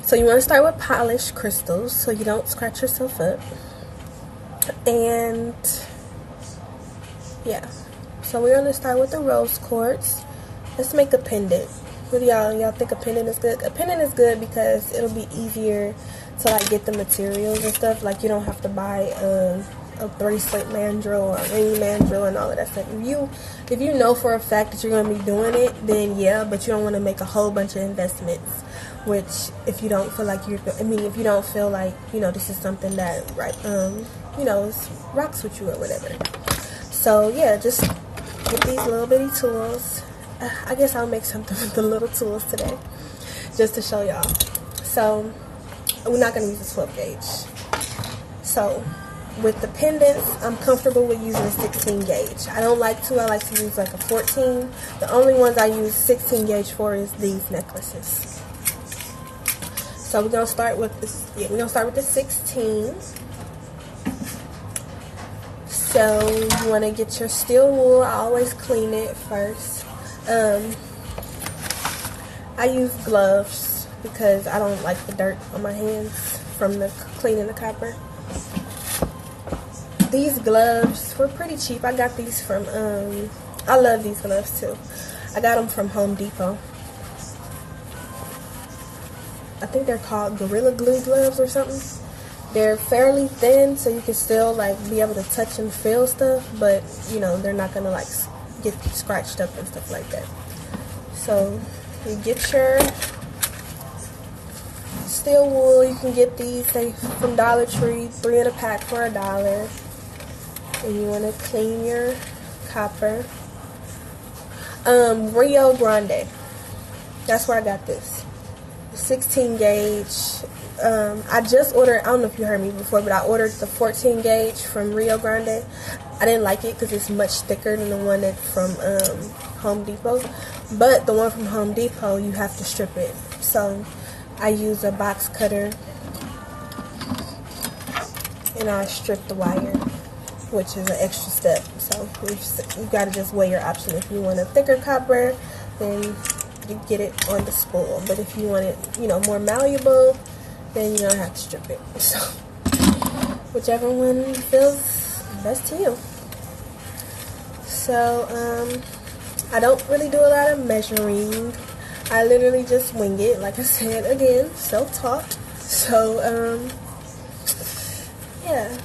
So you want to start with polished crystals so you don't scratch yourself up. And yeah, so we're gonna start with the rose quartz. Let's make a pendant. What do y'all think a pendant is good? A pendant is good because it'll be easier to like get the materials and stuff. Like you don't have to buy a bracelet mandrel or a ring mandrel and all of that stuff. If you know for a fact that you're gonna be doing it, then yeah, but you don't want to make a whole bunch of investments. Which if you don't feel like if you don't feel like this is something that rocks with you or whatever. So yeah, just get these little bitty tools. I guess I'll make something with the little tools today, just to show y'all. So we're not gonna use a 12 gauge. So with the pendants, I'm comfortable with using a 16 gauge. I like to use like a 14. The only ones I use 16 gauge for is these necklaces. So we're gonna start with this. Yeah, we're gonna start with the 16. So you want to get your steel wool. I always clean it first. I use gloves because I don't like the dirt on my hands from the cleaning the copper. These gloves were pretty cheap. I got these from I love these gloves too. I got them from Home Depot. I think they're called Gorilla Glue gloves or something. They're fairly thin, so you can still like be able to touch and feel stuff, but they're not gonna like get scratched up and stuff like that. So you get your steel wool. You can get these from Dollar Tree, 3 in a pack for $1. And you want to clean your copper. Rio Grande. That's where I got this. 16 gauge. I just ordered, I don't know if you heard me before, but I ordered the 14 gauge from Rio Grande. I didn't like it because it's much thicker than the one that's from Home Depot. But the one from Home Depot, you have to strip it. So I use a box cutter and I strip the wire, which is an extra step. So you gotta just weigh your option. If you want a thicker copper, then you get it on the spool. But if you want it, more malleable, then you don't have to strip it. So whichever one feels best to you. So I don't really do a lot of measuring. I literally just wing it. Like I said, again, self-taught. So yeah.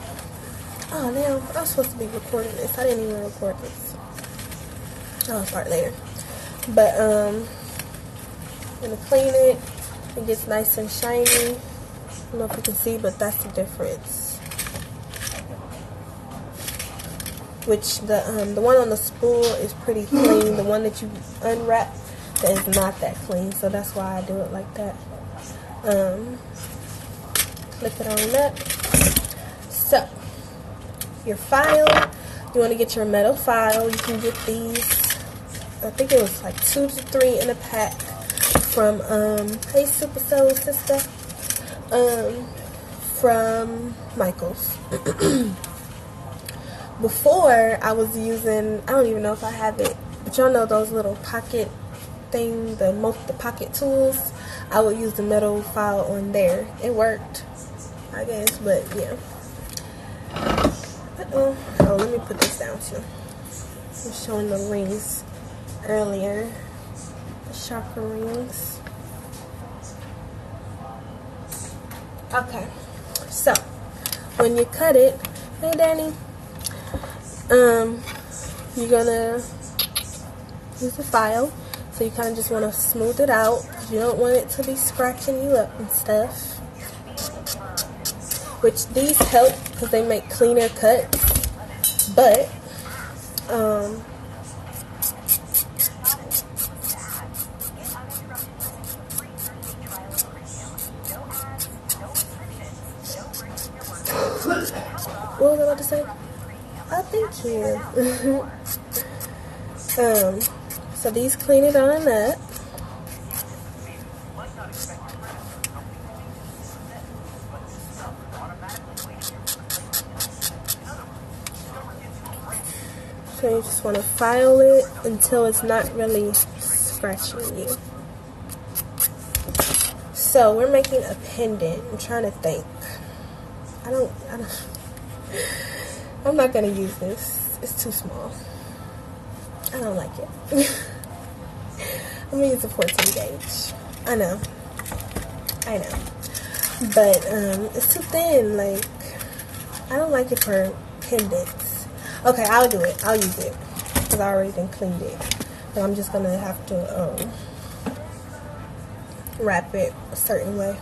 Oh damn, I was supposed to be recording this. I didn't even record this. I'll start later. But I'm gonna clean it. It gets nice and shiny. I don't know if you can see, but that's the difference. Which the one on the spool is pretty clean. The one that you unwrap is not that clean, so that's why I do it like that. Flip it on up. So your file, you want to get your metal file. You can get these, I think it was like 2 to 3 in a pack from hey Super Soul Sister, from Michael's. Before I was using, I don't even know if I have it, but y'all know those little pocket thing, the pocket tools. I would use the metal file on there. It worked, I guess, but yeah. Oh, let me put this down too. I was showing the rings earlier, the chakra rings. Okay, so when you cut it, hey Danny, you're gonna use the file. So you kind of just want to smooth it out. You don't want it to be scratching you up and stuff. Which these help because they make cleaner cuts. But what was I about to say? Oh, thank you. So these clean it on up. So you just want to file it until it's not really scratching you. So we're making a pendant. I'm trying to think. I don't I'm not gonna use this. It's too small. I don't like it. I'm gonna use a 14 gauge. I know. But it's too thin. Like, I don't like it for pendants. Okay, I'll do it. I'll use it because I already done cleaned it. But I'm just gonna have to wrap it a certain way.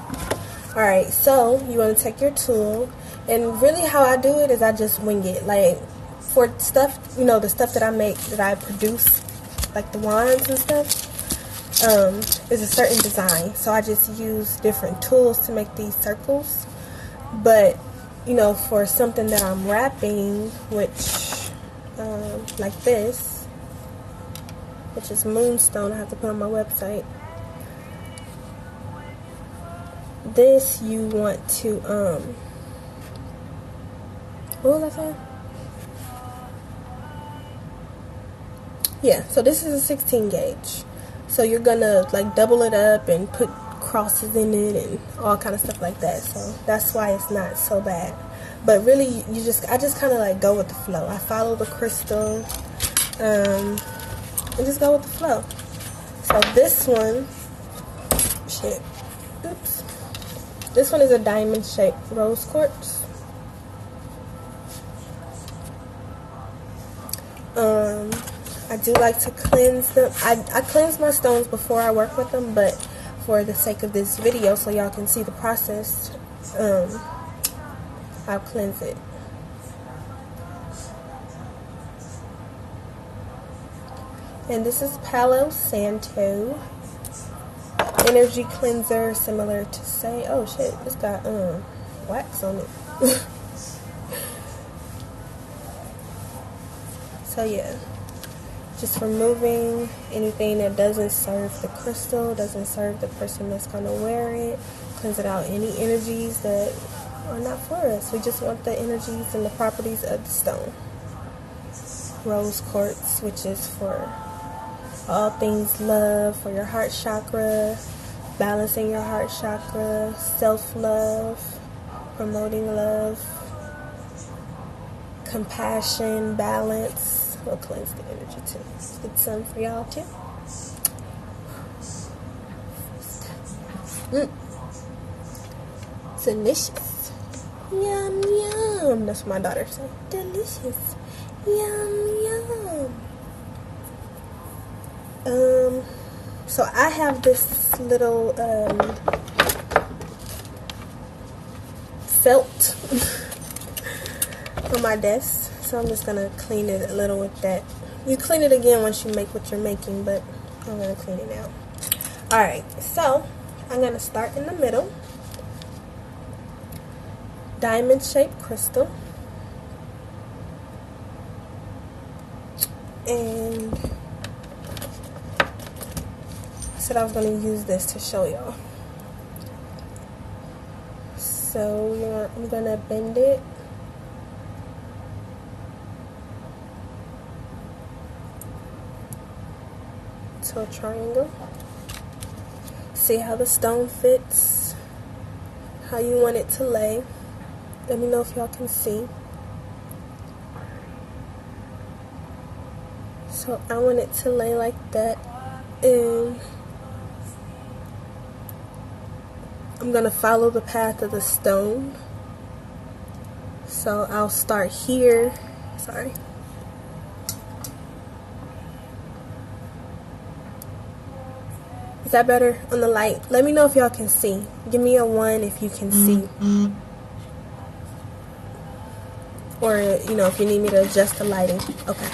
Alright, so you want to take your tool, and really how I do it is I just wing it. Like, for stuff, you know, the stuff that I make, that I produce, like the wands and stuff, is a certain design. So I just use different tools to make these circles. But, you know, for something that I'm wrapping, which, like this, which is moonstone, I have to put on my website. This you want to what was I saying? Yeah, so this is a 16 gauge. So you're gonna like double it up and put crosses in it and all kind of stuff like that. So that's why it's not so bad. But really, I just kind of like go with the flow. I follow the crystal, and just go with the flow. So this one, oops. This one is a diamond-shaped rose quartz. I do like to cleanse them. I cleanse my stones before I work with them, but for the sake of this video, so y'all can see the process, I'll cleanse it. And this is Palo Santo energy cleanser, similar to say, oh shit, it's got wax on it. So yeah, just removing anything that doesn't serve the crystal, doesn't serve the person that's gonna wear it. Cleanse it out any energies that are not for us. We just want the energies and the properties of the stone. Rose quartz, which is for all things love, for your heart chakra, balancing your heart chakra, self-love, promoting love, compassion, balance. We'll cleanse the energy too. Let's get some for y'all too. Delicious. Yum, yum. That's what my daughter said. Delicious. Yum, yum. So I have this little felt on my desk, so I'm just gonna clean it a little with that. You clean it again once you make what you're making, but I'm gonna clean it now. Alright, so I'm gonna start in the middle. Diamond shaped crystal. And I said I was going to use this to show y'all. So I'm going to bend it. To a triangle. See how the stone fits. How you want it to lay. Let me know if y'all can see. So I want it to lay like that. And I'm going to follow the path of the stone. So I'll start here. Sorry. Is that better on the light? Let me know if y'all can see. Give me a 1 if you can see. Or, you know, if you need me to adjust the lighting. Okay.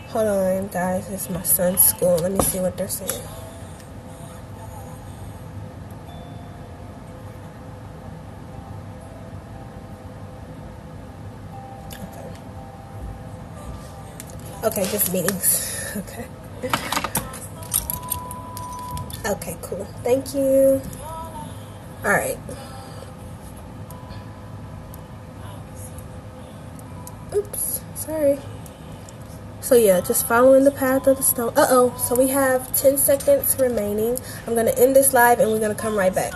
Hold on, guys. It's my son's school. Let me see what they're saying. Okay, just meetings. Okay. Okay, cool. Thank you. Alright. Oops, sorry. So yeah, just following the path of the stone. So we have 10 seconds remaining. I'm going to end this live and we're going to come right back.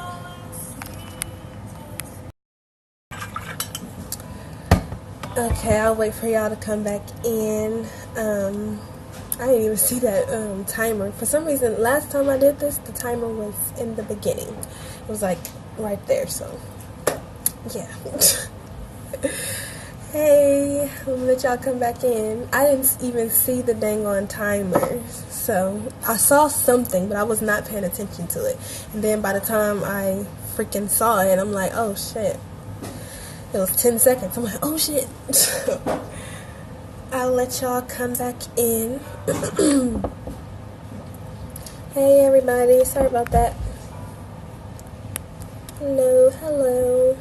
Okay, I'll wait for y'all to come back in. I didn't even see that timer. For some reason, last time I did this, the timer was in the beginning. It was like right there, so yeah. Hey, I'm gonna let y'all come back in. I didn't even see the dang on timer. So I saw something, but I was not paying attention to it. And then by the time I freaking saw it, I'm like, oh shit. It was 10 seconds. I'm like, oh shit. I'll let y'all come back in. Hey everybody, sorry about that. Hello, hello.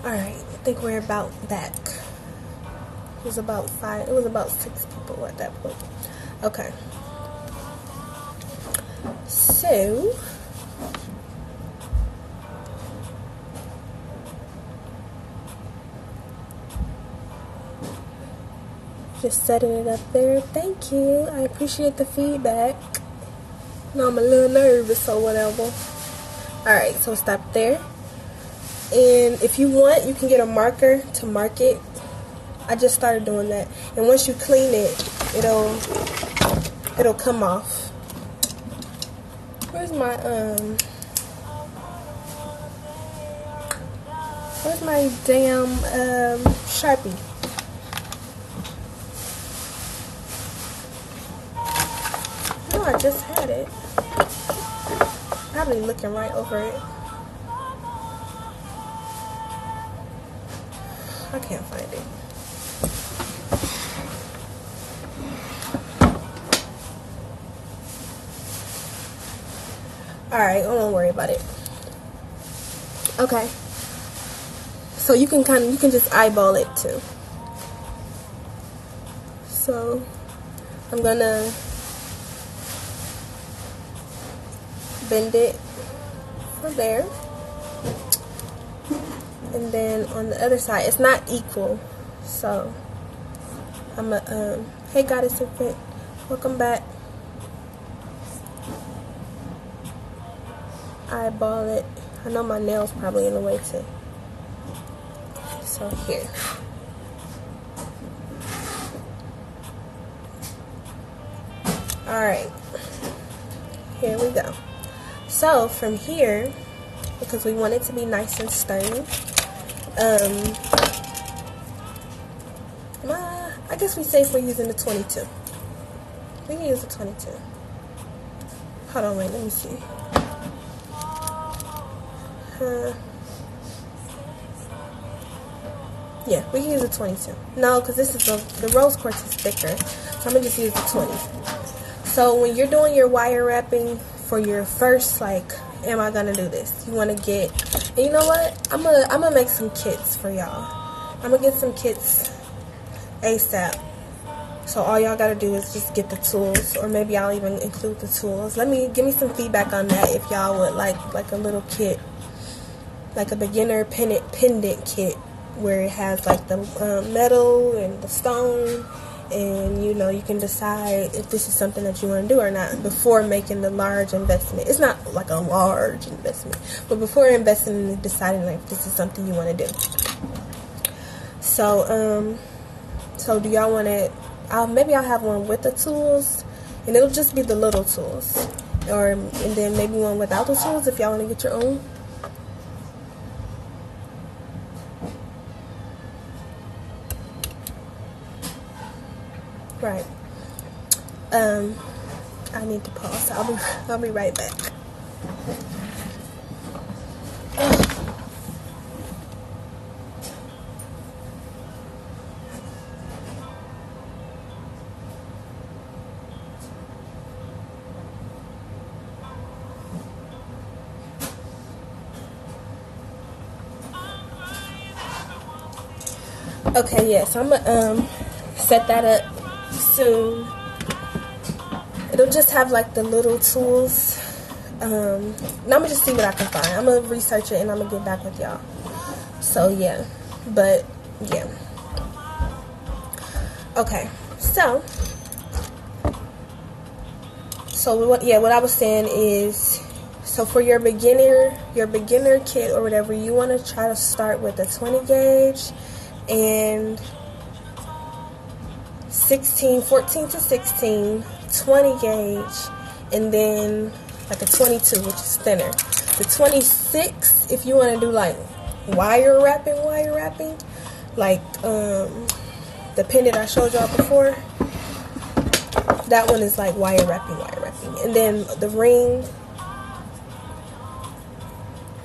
Alright, I think we're about back. It was about 6 people at that point. Okay. So just setting it up there. Thank you. I appreciate the feedback. No, I'm a little nervous or whatever. Alright, so stop there. And if you want, you can get a marker to mark it. I just started doing that. And once you clean it, it'll come off. Where's my damn Sharpie? No, I just had it. Probably looking right over it. I can't find it. Alright, don't worry about it. Okay. So you can just eyeball it too. So I'm gonna bend it from there. And then on the other side, it's not equal. So I'm a hey Goddess Infant, welcome back. Eyeball it. I know my nail's probably in the way too. So here. Alright. Here we go. So from here, because we want it to be nice and sturdy, I guess we safe for using the 22. We can use the 22. Hold on, wait, let me see. Yeah, we can use a 22. No, because this is the rose quartz is thicker, so I'm gonna just use the 20. So when you're doing your wire wrapping for your first, like, am I gonna do this? You want to get, and you know what? I'm gonna make some kits for y'all. I'm gonna get some kits ASAP. So all y'all gotta do is just get the tools, or maybe I'll even include the tools. Give me some feedback on that if y'all would like a little kit, like a beginner pendant kit, where it has like the metal and the stone, and you can decide if this is something that you want to do or not before making the large investment. It's not like a large investment, but before investing and deciding like if this is something you want to do. So do y'all want it? Maybe I'll have one with the tools, and it'll just be the little tools, and then maybe one without the tools if y'all want to get your own. Right. I need to pause. I'll be right back. Okay, yeah, so I'm gonna set that up soon. It'll just have like the little tools. Now I'm gonna just see what I can find. I'm gonna research it and I'm gonna get back with y'all. So yeah, but yeah. Okay, so So what I was saying is, so for your beginner kit or whatever, you want to try to start with a 20 gauge and 14 to 16, 20 gauge, and then like a 22, which is thinner. The 26, if you want to do like wire wrapping, like the pendant I showed y'all before, that one is like wire wrapping. And then the ring,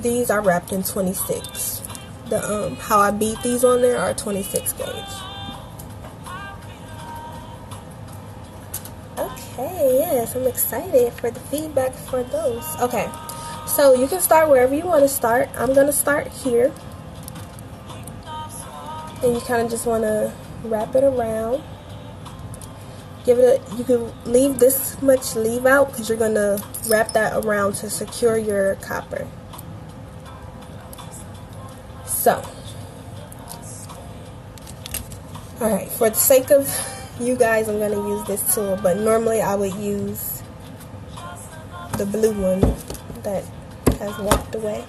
these are wrapped in 26. The how I beat these on there are 26 gauge. Okay, yes, I'm excited for the feedback for those. Okay, so you can start wherever you want to start. I'm gonna start here, and you kind of just want to wrap it around. Give it a, you can leave this much leave out because you're gonna wrap that around to secure your copper. So, alright, for the sake of you guys, I'm gonna use this tool, but normally I would use the blue one that has walked away.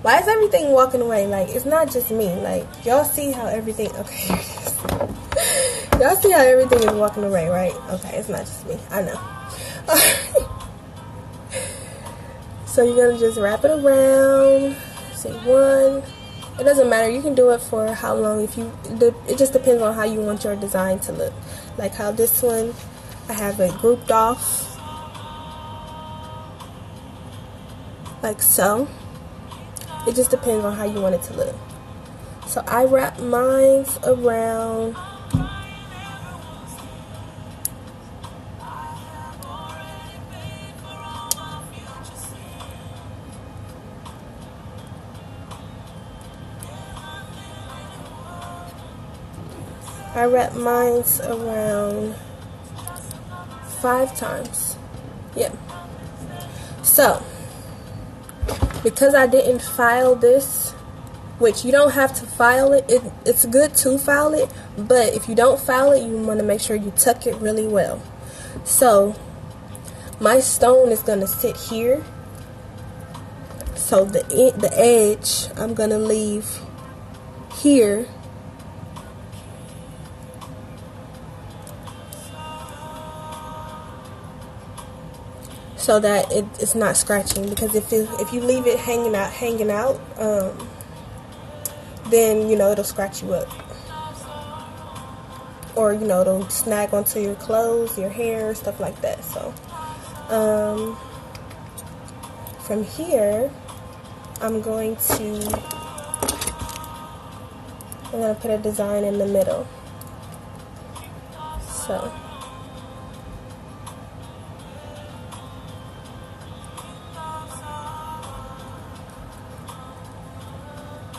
Why is everything walking away? Like, it's not just me. Like, y'all see how everything, okay, here it is. Y'all see how everything is walking away, right? Okay, it's not just me. I know. So you're going to just wrap it around. Say one. It doesn't matter. You can do it for how long. It just depends on how you want your design to look. Like how this one, I have it grouped off. Like so. It just depends on how you want it to look. So I wrap mine around around 5 times. Yeah. So, because I didn't file this, which you don't have to file it, it's good to file it, but if you don't file it, you want to make sure you tuck it really well. So, my stone is going to sit here. So, the edge, I'm going to leave here. So that it's not scratching, because if you leave it hanging out, then it'll scratch you up, or it'll snag onto your clothes, your hair, stuff like that. So from here, I'm gonna put a design in the middle. So.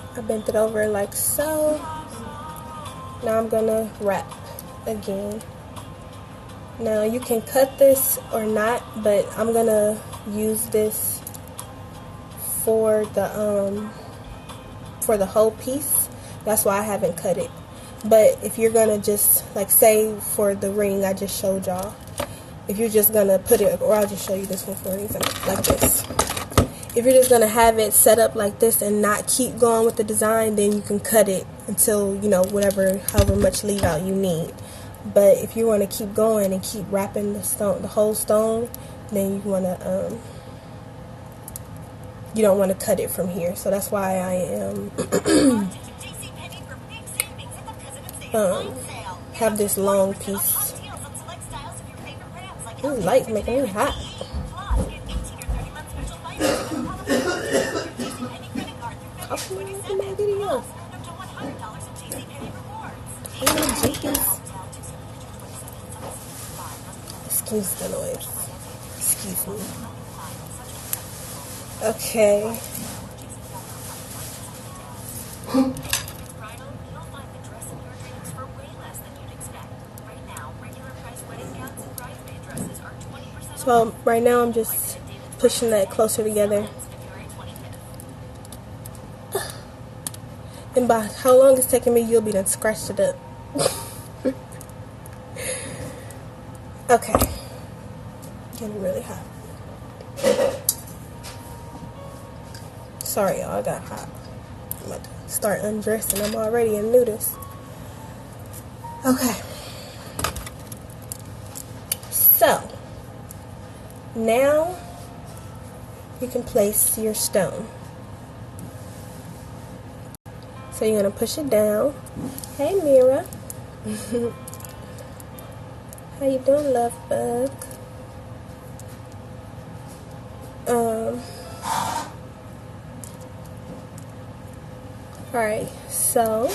I bent it over like so. Now I'm gonna wrap again. Now you can cut this or not, but I'm gonna use this for the whole piece. That's why I haven't cut it. But if you're gonna just, like, say for the ring I just showed y'all, if you're just gonna put it, or I'll just show you this one for example, like this. If you're just going to have it set up like this and not keep going with the design, then you can cut it until, however much leave out you need. But if you want to keep going and keep wrapping the whole stone, then you don't want to cut it from here. So that's why I am have this long piece. This light's making me hot. My video. Excuse the noise. Excuse me. Okay. So right now I'm just pushing that closer together. And by how long it's taking me, you'll be done scratched it up. Okay. getting really hot. Sorry, y'all, I got hot. I'm about to start undressing. I'm already in nudist. Okay. So, now you can place your stone. So you're going to push it down. Hey, Mira. How you doing, love bug? Alright, so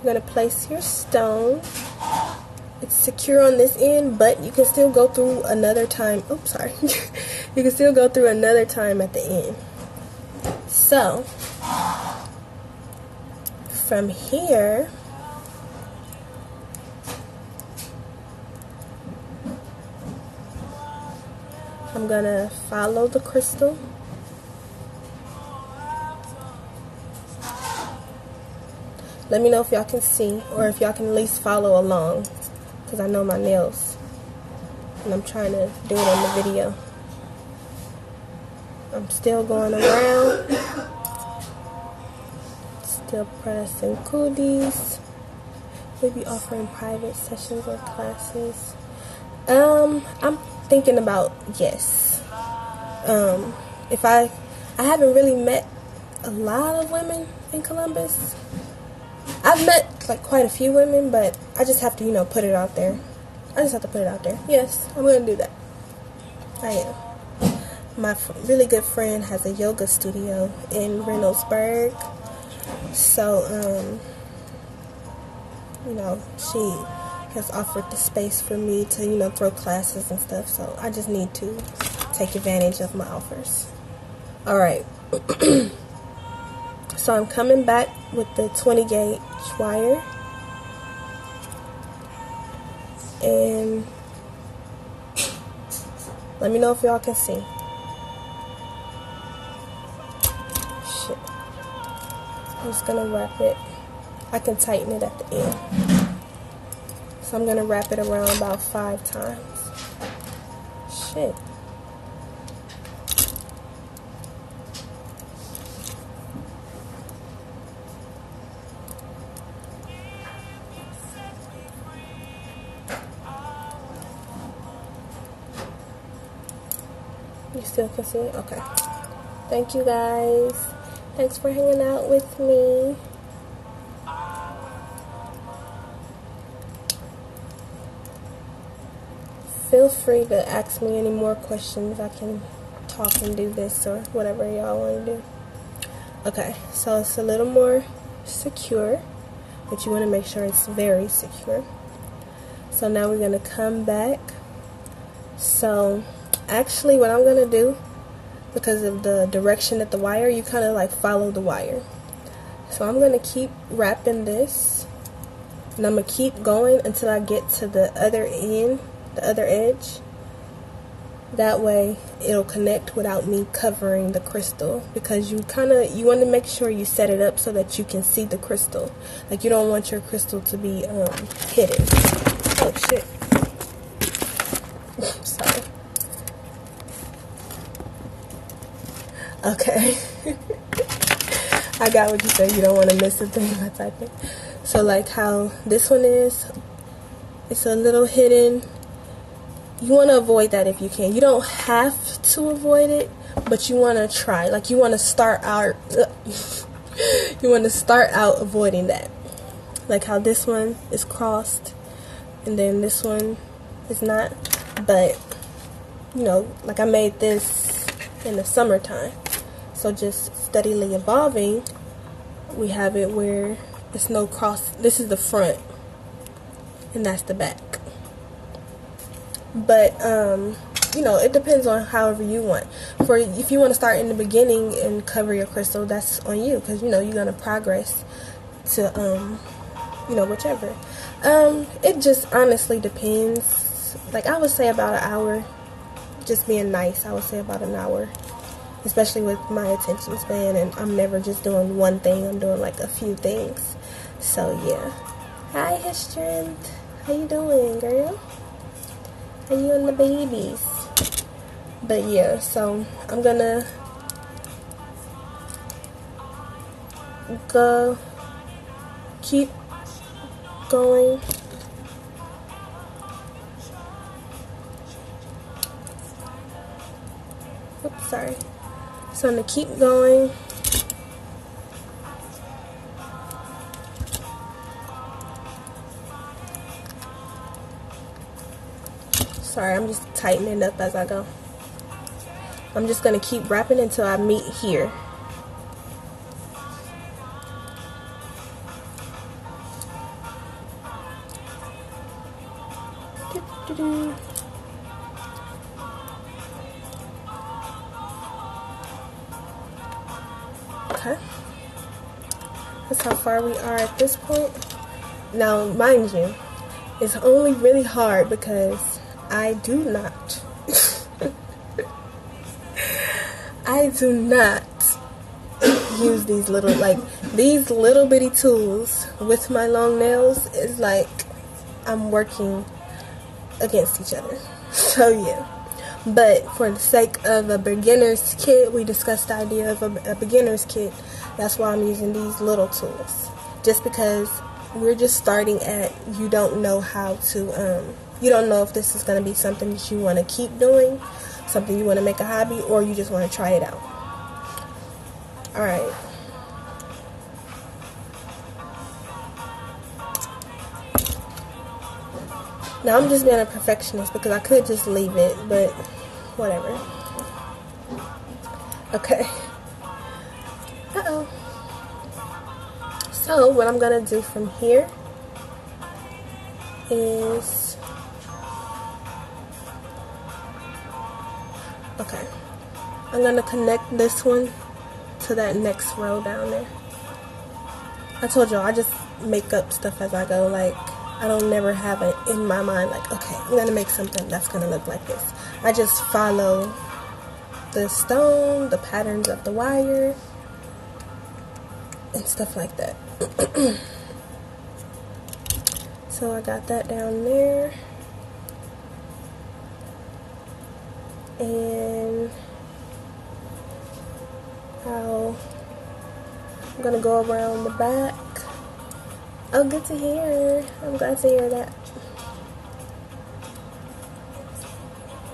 you're going to place your stone. It's secure on this end, but you can still go through another time. Oops, sorry. You can still go through another time at the end. So, from here, I'm going to follow the crystal. Let me know if y'all can see, or if y'all can at least follow along, because I know my nails, and I'm trying to do it on the video. I'm still going around, still pressing cooties. We'll be offering private sessions or classes. I'm thinking about yes. If I haven't really met a lot of women in Columbus. I've met like quite a few women, but I just have to, put it out there. I just have to put it out there. Yes, I'm going to do that. I am. My really good friend has a yoga studio in Reynoldsburg. So, she has offered the space for me to, throw classes and stuff. So I just need to take advantage of my offers. All right. So I'm coming back with the 20 gauge wire. And let me know if y'all can see. Shit. I'm just going to wrap it. I can tighten it at the end. So I'm going to wrap it around about 5 times. Shit. You still can see it? Okay. Thank you guys. Thanks for hanging out with me. Feel free to ask me any more questions. I can talk and do this or whatever y'all want to do. Okay, so it's a little more secure, but you want to make sure it's very secure. So now we're going to come back. So actually what I'm going to do, because of the direction of the wire, you kind of like follow the wire. So I'm going to keep wrapping this, and I'm going to keep going until I get to the other end, the other edge. That way it'll connect without me covering the crystal, because you want to make sure you set it up so that you can see the crystal. Like, you don't want your crystal to be hidden. Oh shit. Sorry. Okay. I got what you said. You don't want to miss a thing by typing. So like how this one is, it's a little hidden. You want to avoid that if you can. You don't have to avoid it, but you want to try. Like, you want to start out avoiding that. Like how this one is crossed and then this one is not. But like I made this in the summertime. So just steadily evolving, we have it where it's no cross. This is the front and that's the back. But it depends on however you want. If you want to start in the beginning and cover your crystal, that's on you, because you're gonna progress to whichever. It just honestly depends. Like, I would say about an hour. Just being nice, I would say about an hour, especially with my attention span, and I'm never just doing one thing. I'm doing like a few things. So yeah. Hi, His Strength. How you doing, girl? How you and the babies? But yeah, so I'm gonna keep going. Oops, sorry. So I'm gonna keep going. Sorry, I'm just tightening it up as I go. I'm just gonna keep wrapping until I meet here. Okay, that's how far we are at this point. Now, mind you, it's only really hard because I do not use these little bitty tools with my long nails. Is like I'm working against each other. So yeah, but for the sake of a beginner's kit, we discussed the idea of a beginner's kit. That's why I'm using these little tools, just because we're just starting at, you don't know how to you don't know if this is going to be something that you want to keep doing, something you want to make a hobby, or you just want to try it out. Alright, now I'm just being a perfectionist because I could just leave it, but whatever. Okay. Uh-oh. So what I'm gonna do from here is, okay, I'm gonna connect this one to that next row down there. I told y'all I just make up stuff as I go. Like, I don't never have it in my mind like, okay, I'm gonna make something that's gonna look like this. I just follow the stone, the patterns of the wire, and stuff like that. So I got that down there, and I'm gonna go around the back. Oh, good to hear. I'm glad to hear that.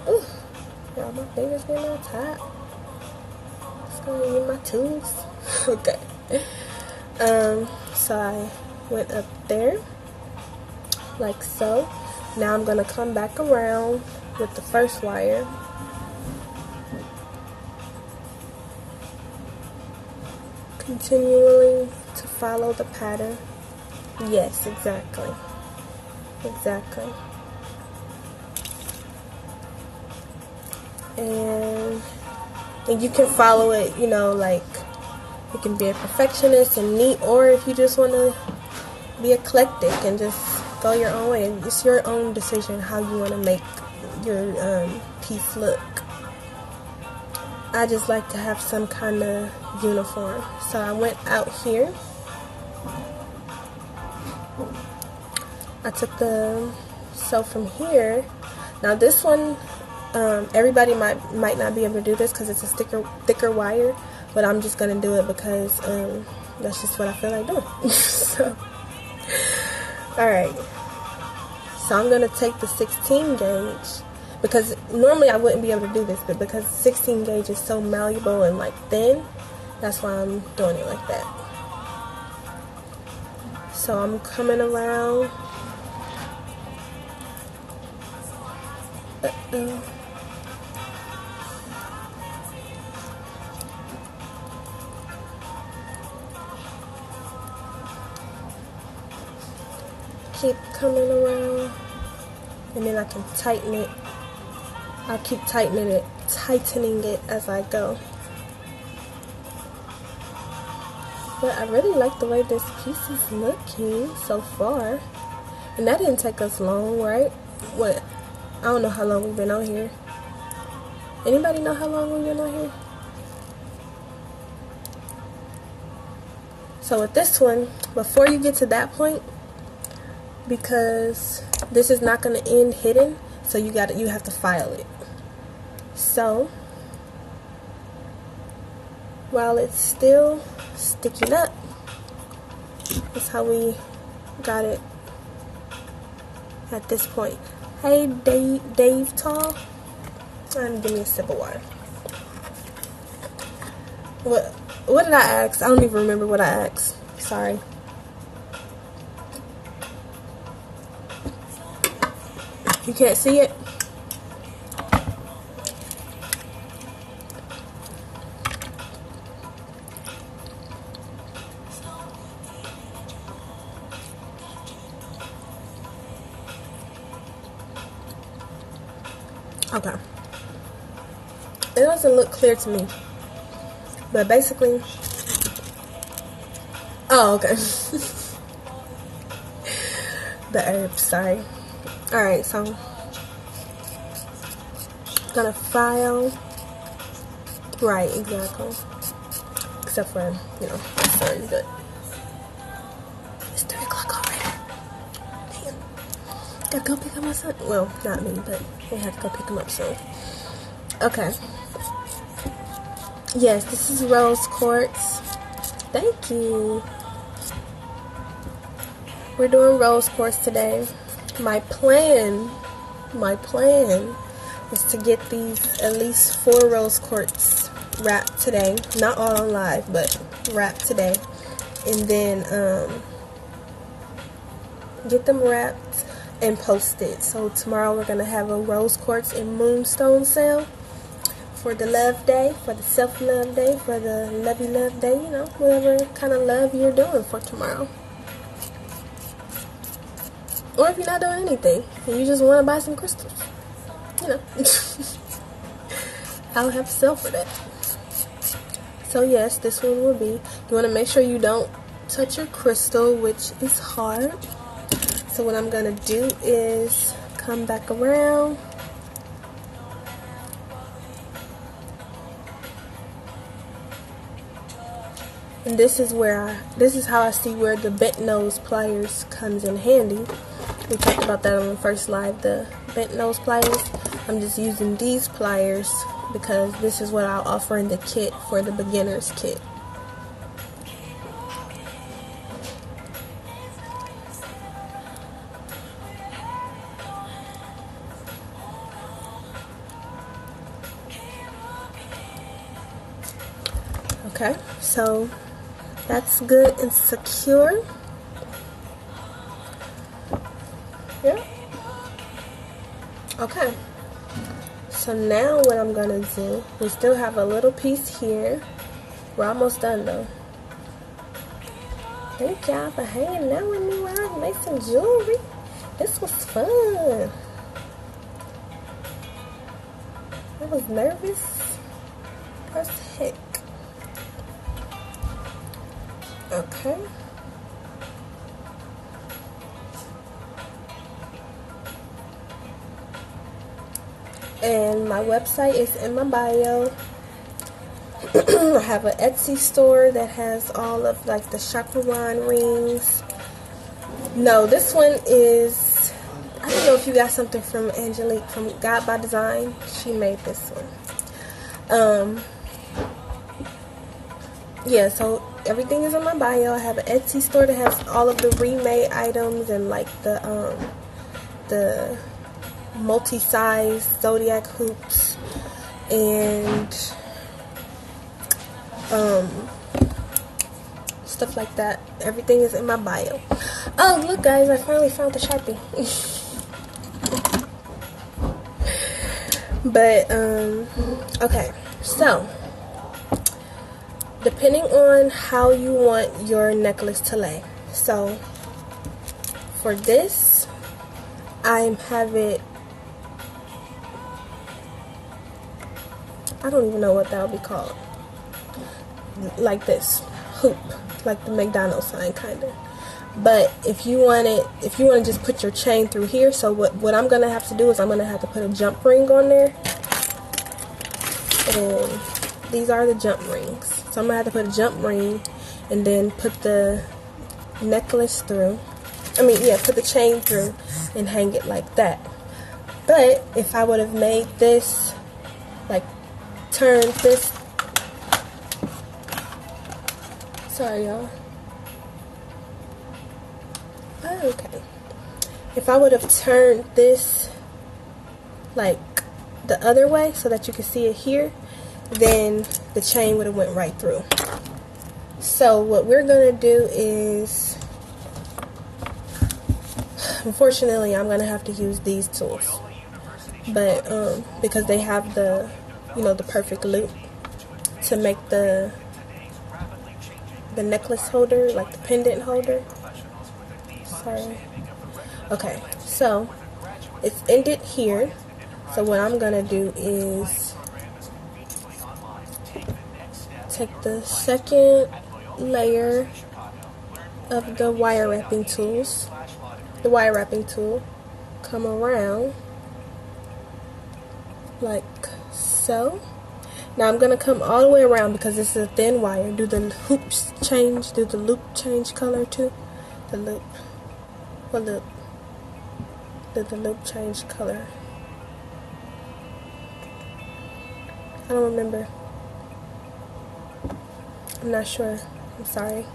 Ooh, y'all, my fingers getting all tight. Just gonna use my tools. Okay. So I went up there, like so. Now I'm gonna come back around with the first wire. Continually to follow the pattern. Yes, exactly. Exactly. And you can follow it, you know, like, you can be a perfectionist and neat, or if you just want to be eclectic and just go your own way. It's your own decision how you want to make your piece look. I just like to have some kind of uniform. So I went out here. I took so from here, now this one, everybody might not be able to do this because it's a thicker wire, but I'm just going to do it because that's just what I feel like doing. So, alright, so I'm going to take the 16 gauge, because normally I wouldn't be able to do this, but because 16 gauge is so malleable and like thin, that's why I'm doing it like that. So I'm coming around. Keep coming around, and then I can tighten it. I'll keep tightening it as I go. But I really like the way this piece is looking so far. And that didn't take us long, right? What? I don't know how long we've been on here. Anybody know how long we've been on here? So with this one, before you get to that point, because this is not going to end hidden, So you have to file it. So while it's still sticking up, that's how we got it at this point. Hey, Dave Tall, give me a sip of water. What did I ask? I don't even remember what I asked. Sorry. You can't see it? Okay. It doesn't look clear to me. But basically... Oh, okay. The herbs, sorry. Alright, so... gonna file... Right, exactly. Except for, you know, the sun, but... It's 3 o'clock already. Damn. Gotta go pick up my son. Well, not me, but we have to go pick him up soon. Okay. Yes, this is rose quartz. Thank you. We're doing rose quartz today. My plan is to get these at least 4 rose quartz wrapped today. Not all on live, but wrapped today. And then get them wrapped and posted. So tomorrow we're gonna have a rose quartz and moonstone sale for the love day, for the self-love day, for the lovey love day, you know, whatever kind of love you're doing for tomorrow. Or if you're not doing anything and you just want to buy some crystals, you know. I'll have to sell for that. So yes, this one will be, you want to make sure you don't touch your crystal, which is hard. So what I'm going to do is come back around. And this is how I see where the bent nose pliers comes in handy. We talked about that on the first live, the bent nose pliers. I'm just using these pliers because this is what I'll offer in the kit for the beginner's kit. Okay, so that's good and secure. Yeah. Okay. So now what I'm gonna do, we still have a little piece here. We're almost done though. Thank y'all for hanging out with me while I make some jewelry. This was fun. I was nervous as heck. Okay. And my website is in my bio. I have an Etsy store that has all of like the chakra wand rings. No, this one is, I don't know if you got something from Angelique from God by Design. She made this one. Yeah, so everything is in my bio. I have an Etsy store that has all of the remade items and like the multi-size zodiac hoops and stuff like that. Everything is in my bio. Oh, look guys, I finally found the Sharpie. But okay, so depending on how you want your necklace to lay. So for this, I have it, I don't even know what that would be called, like this hoop, like the McDonald's sign kind of. But if you want to just put your chain through here, so what I'm gonna have to do is I'm gonna have to put a jump ring on there, and these are the jump rings. So I'm gonna have to put a jump ring and then put the necklace through. Put the chain through and hang it like that. But if I would have made this, like, turned this, sorry y'all. Oh, okay. If I would have turned this like the other way so that you can see it here, then the chain would have went right through. So what we're gonna do is, unfortunately, I'm gonna have to use these tools, but because they have the, you know, the perfect loop to make the necklace holder, like the pendant holder. Sorry. Okay, so it's ended here. So what I'm gonna do is take the second layer of the wire wrapping tools, the wire wrapping tool, come around like so. Now I'm gonna come all the way around because this is a thin wire. Do the hoops change? Do the loop change color too? The loop. What loop? Did the loop change color? I don't remember. I'm not sure. I'm sorry.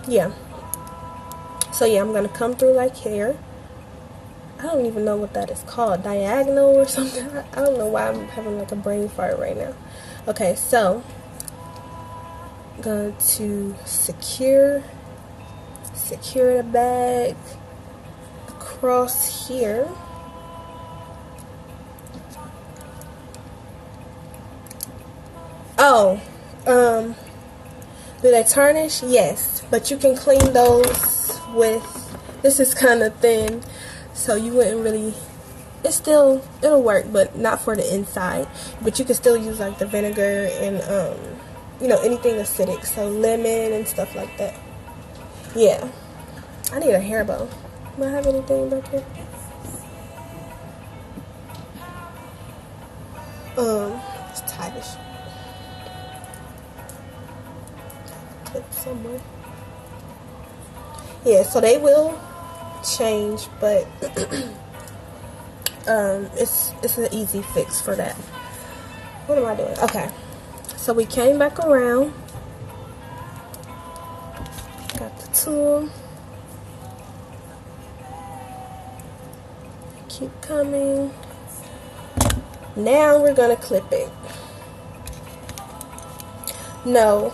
Yeah. So yeah, I'm gonna come through like here. I don't even know what that is called. Diagonal or something. I don't know why I'm having like a brain fart right now. Okay, so I'm going to secure the bag across here. Oh, do they tarnish? Yes, but you can clean those with, this is kind of thin, so you wouldn't really, it'll work, but not for the inside. But you can still use like the vinegar and you know, anything acidic, so lemon and stuff like that. Yeah, I need a hair bow. Do I have anything back here? Let's tie this clip somewhere. Yeah, so they will change, but it's an easy fix for that. What am I doing? Okay, so we came back around, got the tool, keep coming. Now we're gonna clip it. No,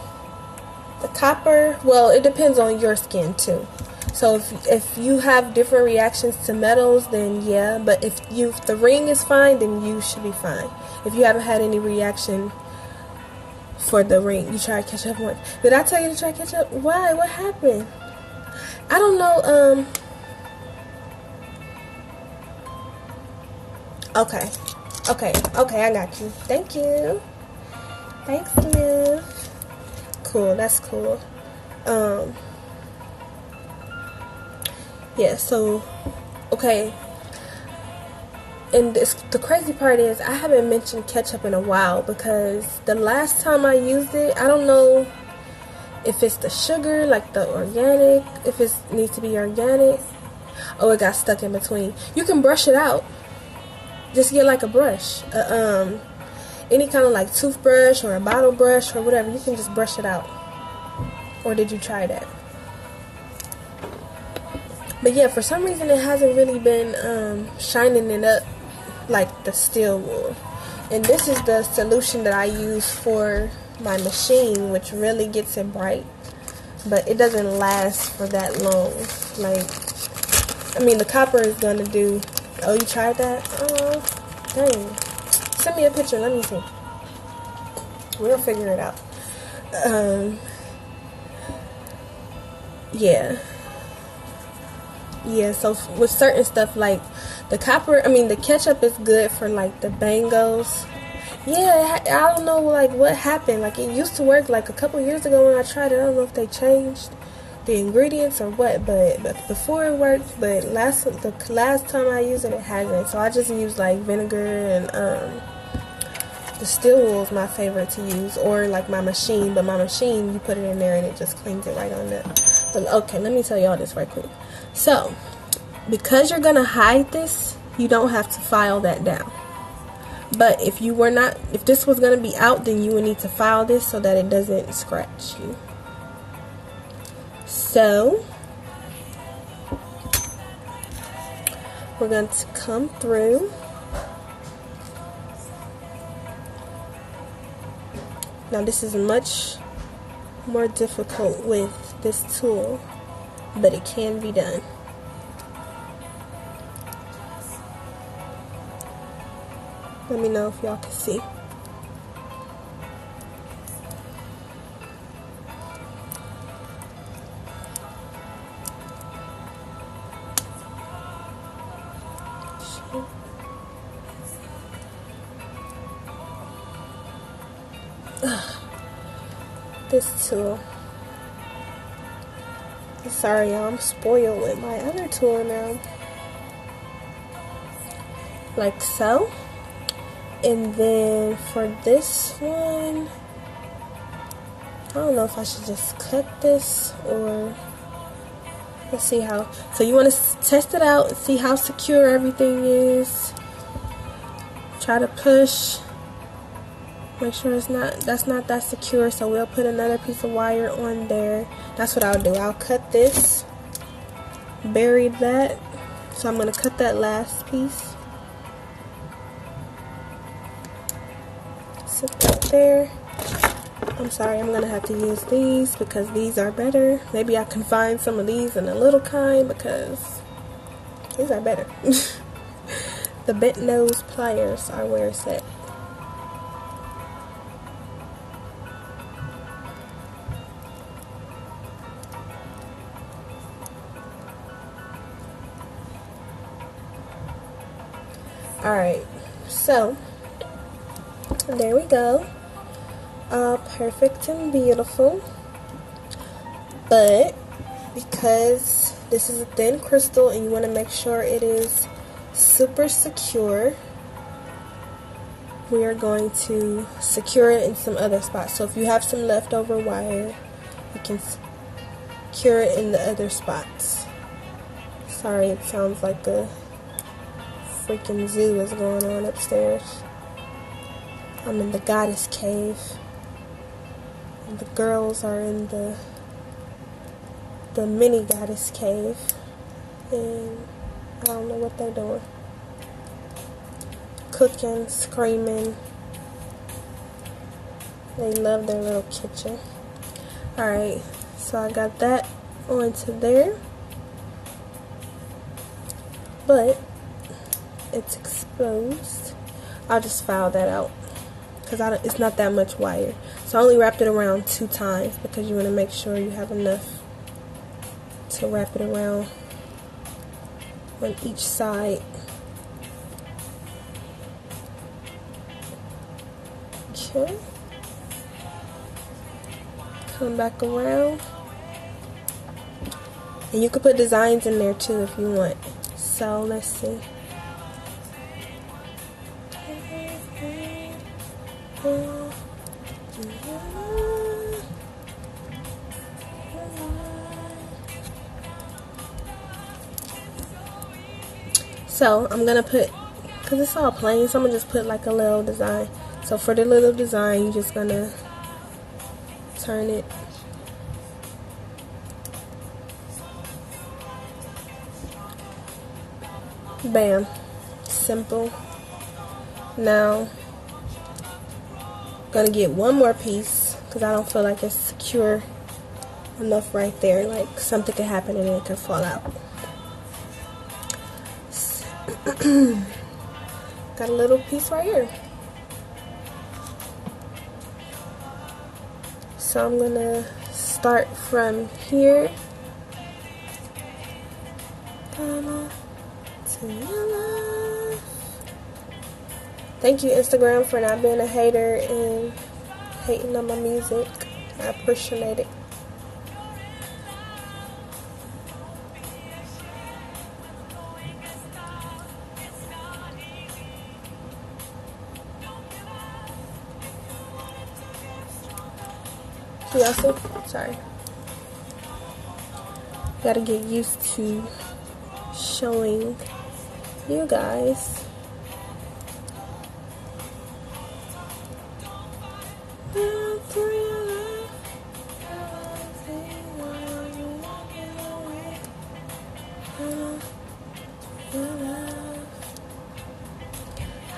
the copper, well, it depends on your skin too. So if you have different reactions to metals, then yeah. But if the ring is fine, then you should be fine. If you haven't had any reaction for the ring, you try to catch up once. Did I tell you to try to catch up? Why? What happened? I don't know. Okay, I got you. Thank you. Thanks, Liv. Cool, that's cool. Yeah, so, okay. And the crazy part is, I haven't mentioned ketchup in a while because the last time I used it, I don't know if it's the sugar, like the organic, if it needs to be organic. Oh, it got stuck in between. You can brush it out. Just get like a brush, any kind of like toothbrush or a bottle brush or whatever. You can just brush it out. Or did you try that? But yeah, for some reason it hasn't really been shining it up like the steel wool. And this is the solution that I use for my machine, which really gets it bright, but it doesn't last for that long. Like, I mean, the copper is gonna do. Oh, you tried that? Oh, dang. Send me a picture. Let me see. We'll figure it out. Yeah. Yeah, so with certain stuff like the copper, I mean, the ketchup is good for like the bangos. Yeah, I don't know like what happened. Like, it used to work like a couple years ago when I tried it. I don't know if they changed the ingredients or what, but before it worked, but the last time I used it, it hasn't. So I just use like vinegar and the steel wool is my favorite to use, or like my machine. But my machine, you put it in there and it just cleans it right on up. But okay, let me tell y'all this right quick. So, because you're gonna hide this, you don't have to file that down. But if this was gonna be out, then you would need to file this so that it doesn't scratch you. So, we're going to come through. Now this is much more difficult with this tool, but it can be done. Let me know if y'all can see. This tool. Sorry, y'all, I'm spoiled with my other tool now. Like so. And then for this one, I don't know if I should just cut this or let's see how. So you want to test it out and see how secure everything is. Try to push. Make sure that's not that secure, so we'll put another piece of wire on there. That's what I'll do. I'll cut this, bury that. So I'm going to cut that last piece. Sit that there. I'm sorry, I'm going to have to use these because these are better. Maybe I can find some of these in a little kind because these are better. The bent nose pliers are where it's at. Alright, so there we go. All perfect and beautiful. But because this is a thin crystal and you want to make sure it is super secure, we are going to secure it in some other spots. So if you have some leftover wire, you can secure it in the other spots. Sorry, it sounds like a freaking zoo is going on upstairs. I'm in the goddess cave. And the girls are in the mini goddess cave. And I don't know what they're doing. Cooking, screaming. They love their little kitchen. Alright, so I got that onto there. But it's exposed. I'll just file that out because it's not that much wire. So I only wrapped it around 2 times because you want to make sure you have enough to wrap it around on each side. Okay. Come back around. And you can put designs in there too if you want. So let's see. So I'm gonna put, because it's all plain, so I'm gonna just put like a little design. So for the little design, you're just gonna turn it. Bam. Simple. Now gonna get one more piece because I don't feel like it's secure enough right there. Like something could happen and it could fall out. Got a little piece right here. So I'm gonna start from here. Thank you, Instagram, for not being a hater and hating on my music. I appreciate it. Y'all see? Sorry. Gotta get used to showing you guys.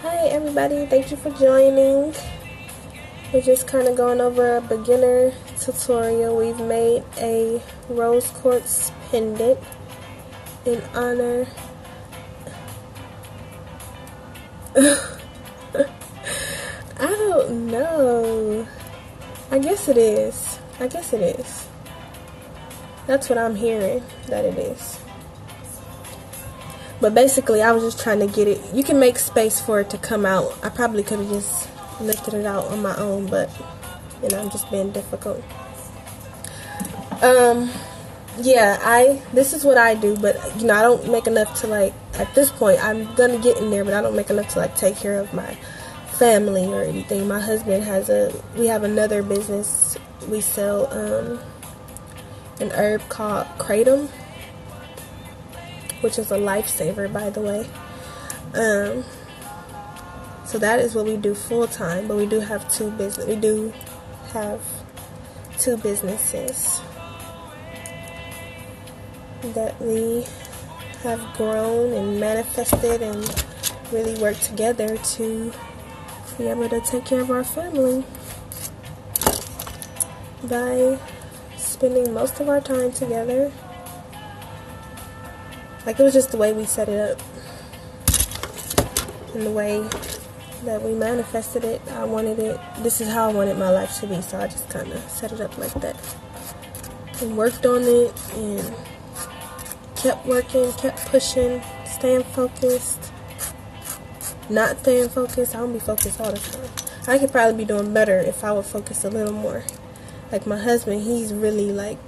Hi everybody, thank you for joining. We're just kind of going over a beginner tutorial. We've made a rose quartz pendant in honor I don't know. I guess it is. That's what I'm hearing that it is. But basically I was just trying to get it. You can make space for it to come out. I probably could have just lifted it out on my own, but you know, I'm just being difficult. Yeah, this is what I do, but you know, I don't make enough to, like, at this point I'm gonna get in there, but I don't make enough to like take care of my family or anything. My husband we have another business. We sell an herb called kratom, which is a lifesaver, by the way. So that is what we do full time, but we do have two businesses that we have grown and manifested and really work together to be able to take care of our family by spending most of our time together. Like, it was just the way we set it up and the way that we manifested it. This is how I wanted my life to be, so I just kind of set it up like that and worked on it and kept working, kept pushing, staying focused, not staying focused. I don't be focused all the time. I could probably be doing better if I would focus a little more. Like my husband, he's really like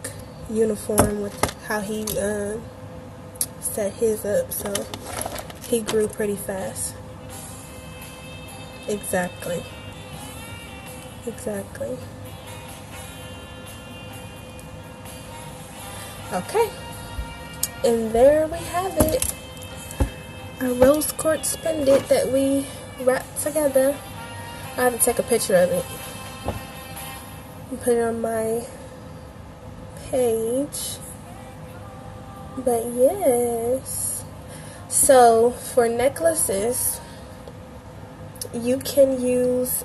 uniform with how he set his up, so he grew pretty fast. Exactly. Okay, and there we have it, a rose quartz pendant that we wrapped together. I have to take a picture of it and put it on my page. But yes, so for necklaces you can use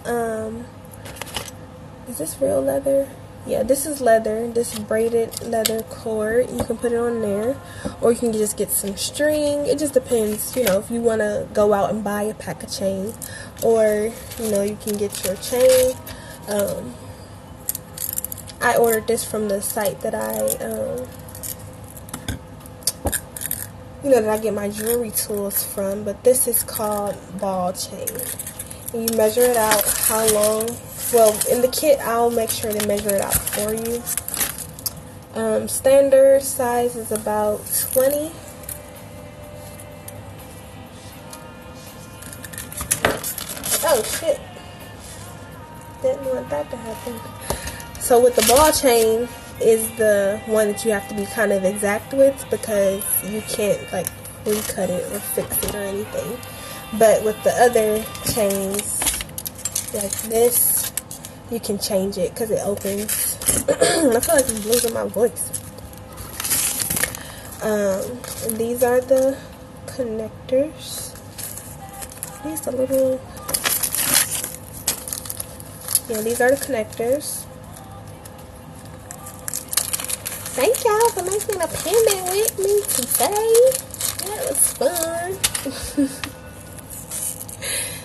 is this real leather? Yeah, this is leather. This braided leather cord. You can put it on there, or you can just get some string. It just depends, you know, if you want to go out and buy a pack of chain, or you know, you can get your chain. I ordered this from the site that that I get my jewelry tools from, but this is called ball chain. And you measure it out how long. Well, in the kit, I'll make sure to measure it out for you. Standard size is about 20. Oh shit! Didn't want that to happen. So with the ball chain is the one that you have to be kind of exact with, because you can't like recut it or fix it or anything. But with the other chains like this, you can change it because it opens. I feel like I'm losing my voice. And these are the connectors. These are little. Yeah, these are the connectors. Thank y'all for making a pendant with me today. That was fun.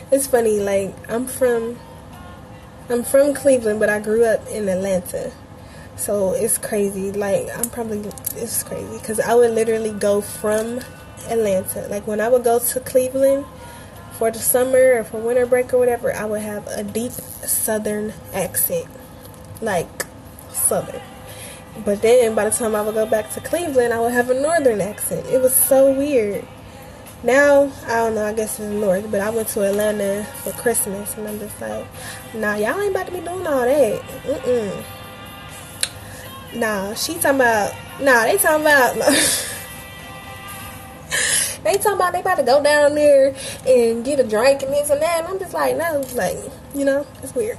It's funny, like I'm from Cleveland, but I grew up in Atlanta. So it's crazy. Like it's crazy because I would literally go from Atlanta. Like when I would go to Cleveland for the summer or for winter break or whatever, I would have a deep southern accent. Like southern. But then by the time I would go back to Cleveland, I would have a northern accent. It was so weird. Now, I don't know, I guess it's north, but I went to Atlanta for Christmas and I'm just like, nah, y'all ain't about to be doing all that. Nah, she talking about Nah, they talking about they talking about they about to go down there and get a drink and this and that, and I'm just like, no, like, you know, it's weird.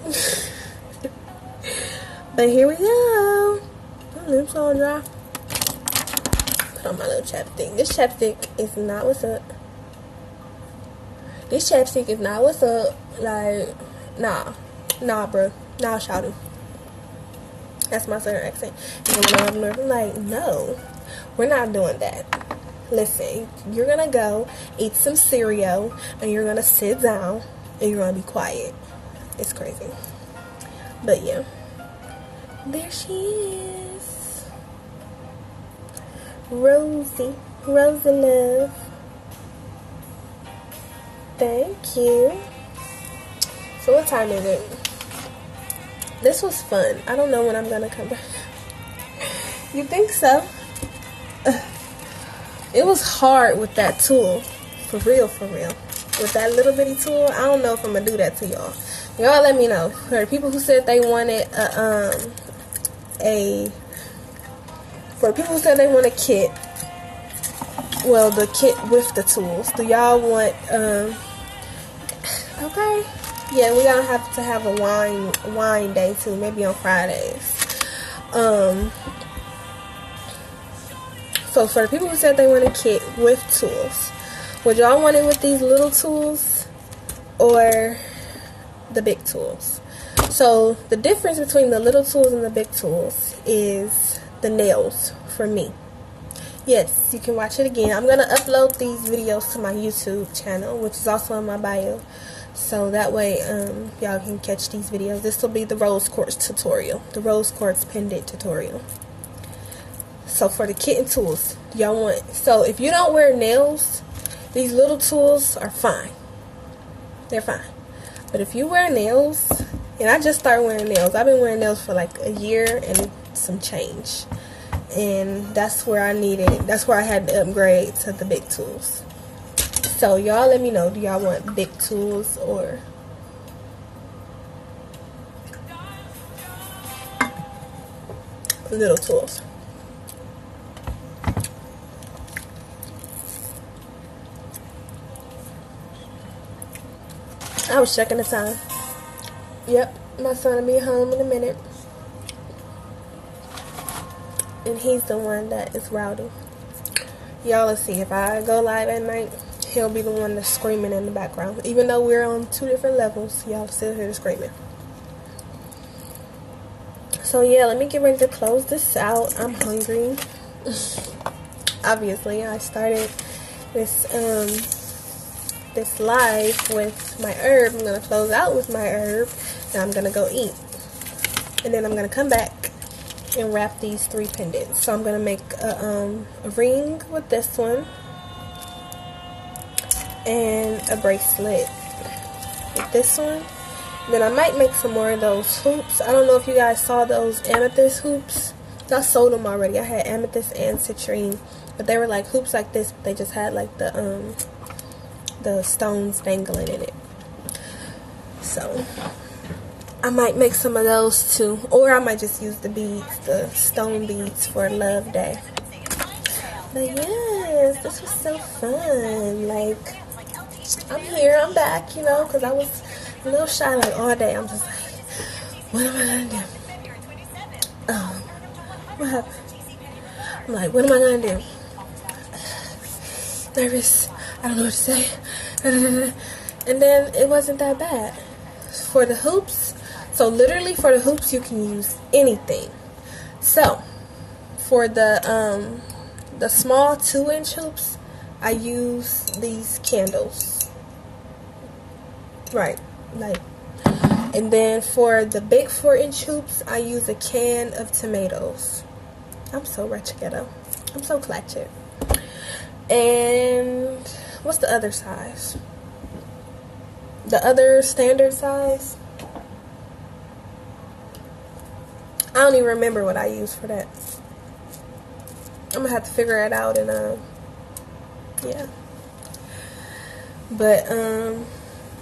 But here we go. My lips all dry. Put on my little chapstick. This chapstick is not what's up. This chapstick is not what's up. Like, nah, bro, nah, shouty. That's my southern accent. And when I'm up north, I'm like, no, we're not doing that. Listen, you're gonna go eat some cereal, and you're gonna sit down, and you're gonna be quiet. It's crazy. But yeah, there she is, Rosie Love. Thank you. So what time is it? This was fun. I don't know when I'm gonna come back. You think so? It was hard with that tool. For real. With that little bitty tool, I don't know if I'm gonna do that to y'all. Y'all let me know. For the people who said they wanted for the people who said they want a kit, well, the kit with the tools. Do y'all want okay. Yeah, we're gonna have to have a wine day too, maybe on Fridays. So for the people who said they want a kit with tools, would y'all want it with these little tools or the big tools? So the difference between the little tools and the big tools is the nails for me. Yes, you can watch it again. I'm gonna upload these videos to my YouTube channel, which is also in my bio. So that way, y'all can catch these videos. This will be the rose quartz tutorial, the rose quartz pendant tutorial. So for the kit and tools, y'all want, so if you don't wear nails, these little tools are fine. They're fine. But if you wear nails, and I just started wearing nails. I've been wearing nails for like a year and some change. And that's where I had to upgrade to the big tools. So y'all let me know, do y'all want big tools or little tools? I was checking the time. Yep, my son will be home in a minute. And he's the one that is rowdy. Y'all, let's see, if I go live at night, he'll be the one that's screaming in the background. Even though we're on 2 different levels, y'all still hear the screaming. So yeah, let me get ready to close this out. I'm hungry. Obviously, I started this live with my herb. I'm gonna close out with my herb, and I'm gonna go eat. And then I'm gonna come back and wrap these 3 pendants. So I'm gonna make a ring with this one, and a bracelet with this one. Then I might make some more of those hoops. I don't know if you guys saw those amethyst hoops. I sold them already. I had amethyst and citrine, but they were like hoops like this, but they just had like the stones dangling in it. So I might make some of those too, or I might just use the beads, the stone beads for Love Day. But yes, this was so fun. Like, I'm here, I'm back, you know, because I was a little shy like all day. I'm just like, what am I gonna do? What happened? I'm like, what am I gonna do? Nervous. I don't know what to say. And then it wasn't that bad. For the hoops, so literally for the hoops you can use anything. So for the small 2-inch hoops, I use these candles. Right, like, and then for the big 4-inch hoops, I use a can of tomatoes. I'm so rich ghetto. I'm so clutched. And what's the other size? The other standard size? I don't even remember what I use for that. I'm gonna have to figure it out and yeah. But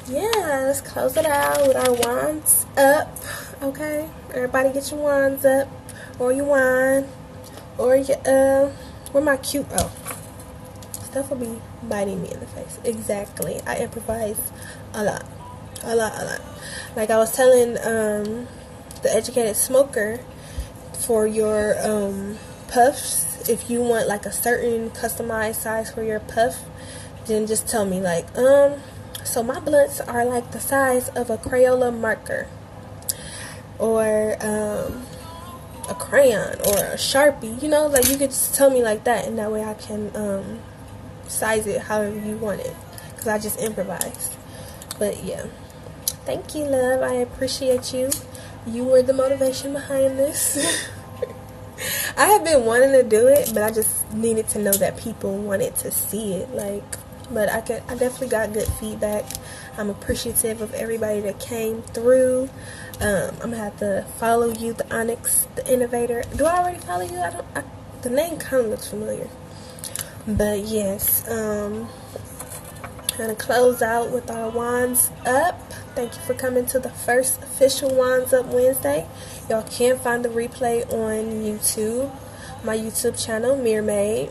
yeah, let's close it out with our wands up. Okay, everybody get your wands up or your wine, Or where my cute, oh, stuff will be biting me in the face. Exactly. I improvise a lot. A lot. Like I was telling the educated smoker, for your puffs, if you want like a certain customized size for your puff, then just tell me like, so my blunts are like the size of a Crayola marker, or a crayon, or a Sharpie, you know, like you could just tell me like that, and that way I can size it however you want it, because I just improvised. But yeah, thank you, love. I appreciate you. You were the motivation behind this. I have been wanting to do it, but I just needed to know that people wanted to see it. Like, but I definitely got good feedback. I'm appreciative of everybody that came through. I'm gonna have to follow you, the Onyx, the Innovator. Do I already follow you? The name kind of looks familiar. But yes, gonna close out with our Wands Up. Thank you for coming to the first official Wands Up Wednesday. Y'all can find the replay on YouTube, my YouTube channel, Mermaid.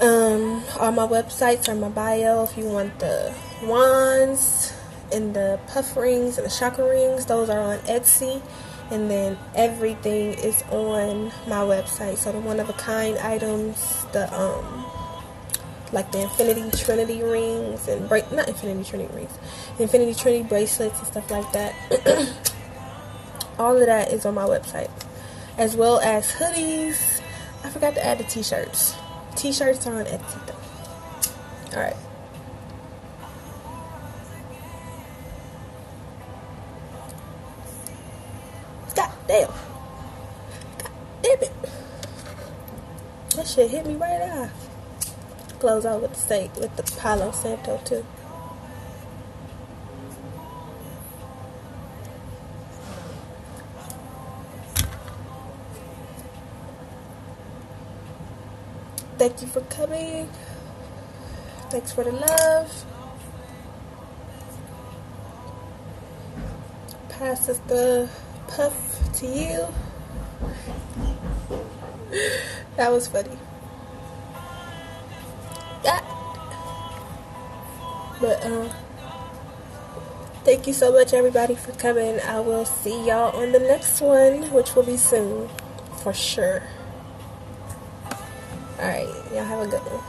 All my websites are in my bio. If you want the wands and the puff rings and the chakra rings, those are on Etsy. And then everything is on my website. So the one-of-a-kind items, the like the Infinity Trinity rings and not Infinity Trinity rings, Infinity Trinity bracelets and stuff like that. All of that is on my website, as well as hoodies. I forgot to add the t-shirts. T-shirts are on Etsy though. Alright. God damn. God damn it. That shit hit me right off. Close out with the steak, with the Palo Santo too. Thank you for coming. Thanks for the love. Passes the puff to you. That was funny. Yeah. But thank you so much, everybody, for coming. I will see y'all on the next one, which will be soon, for sure. Alright, y'all have a good one.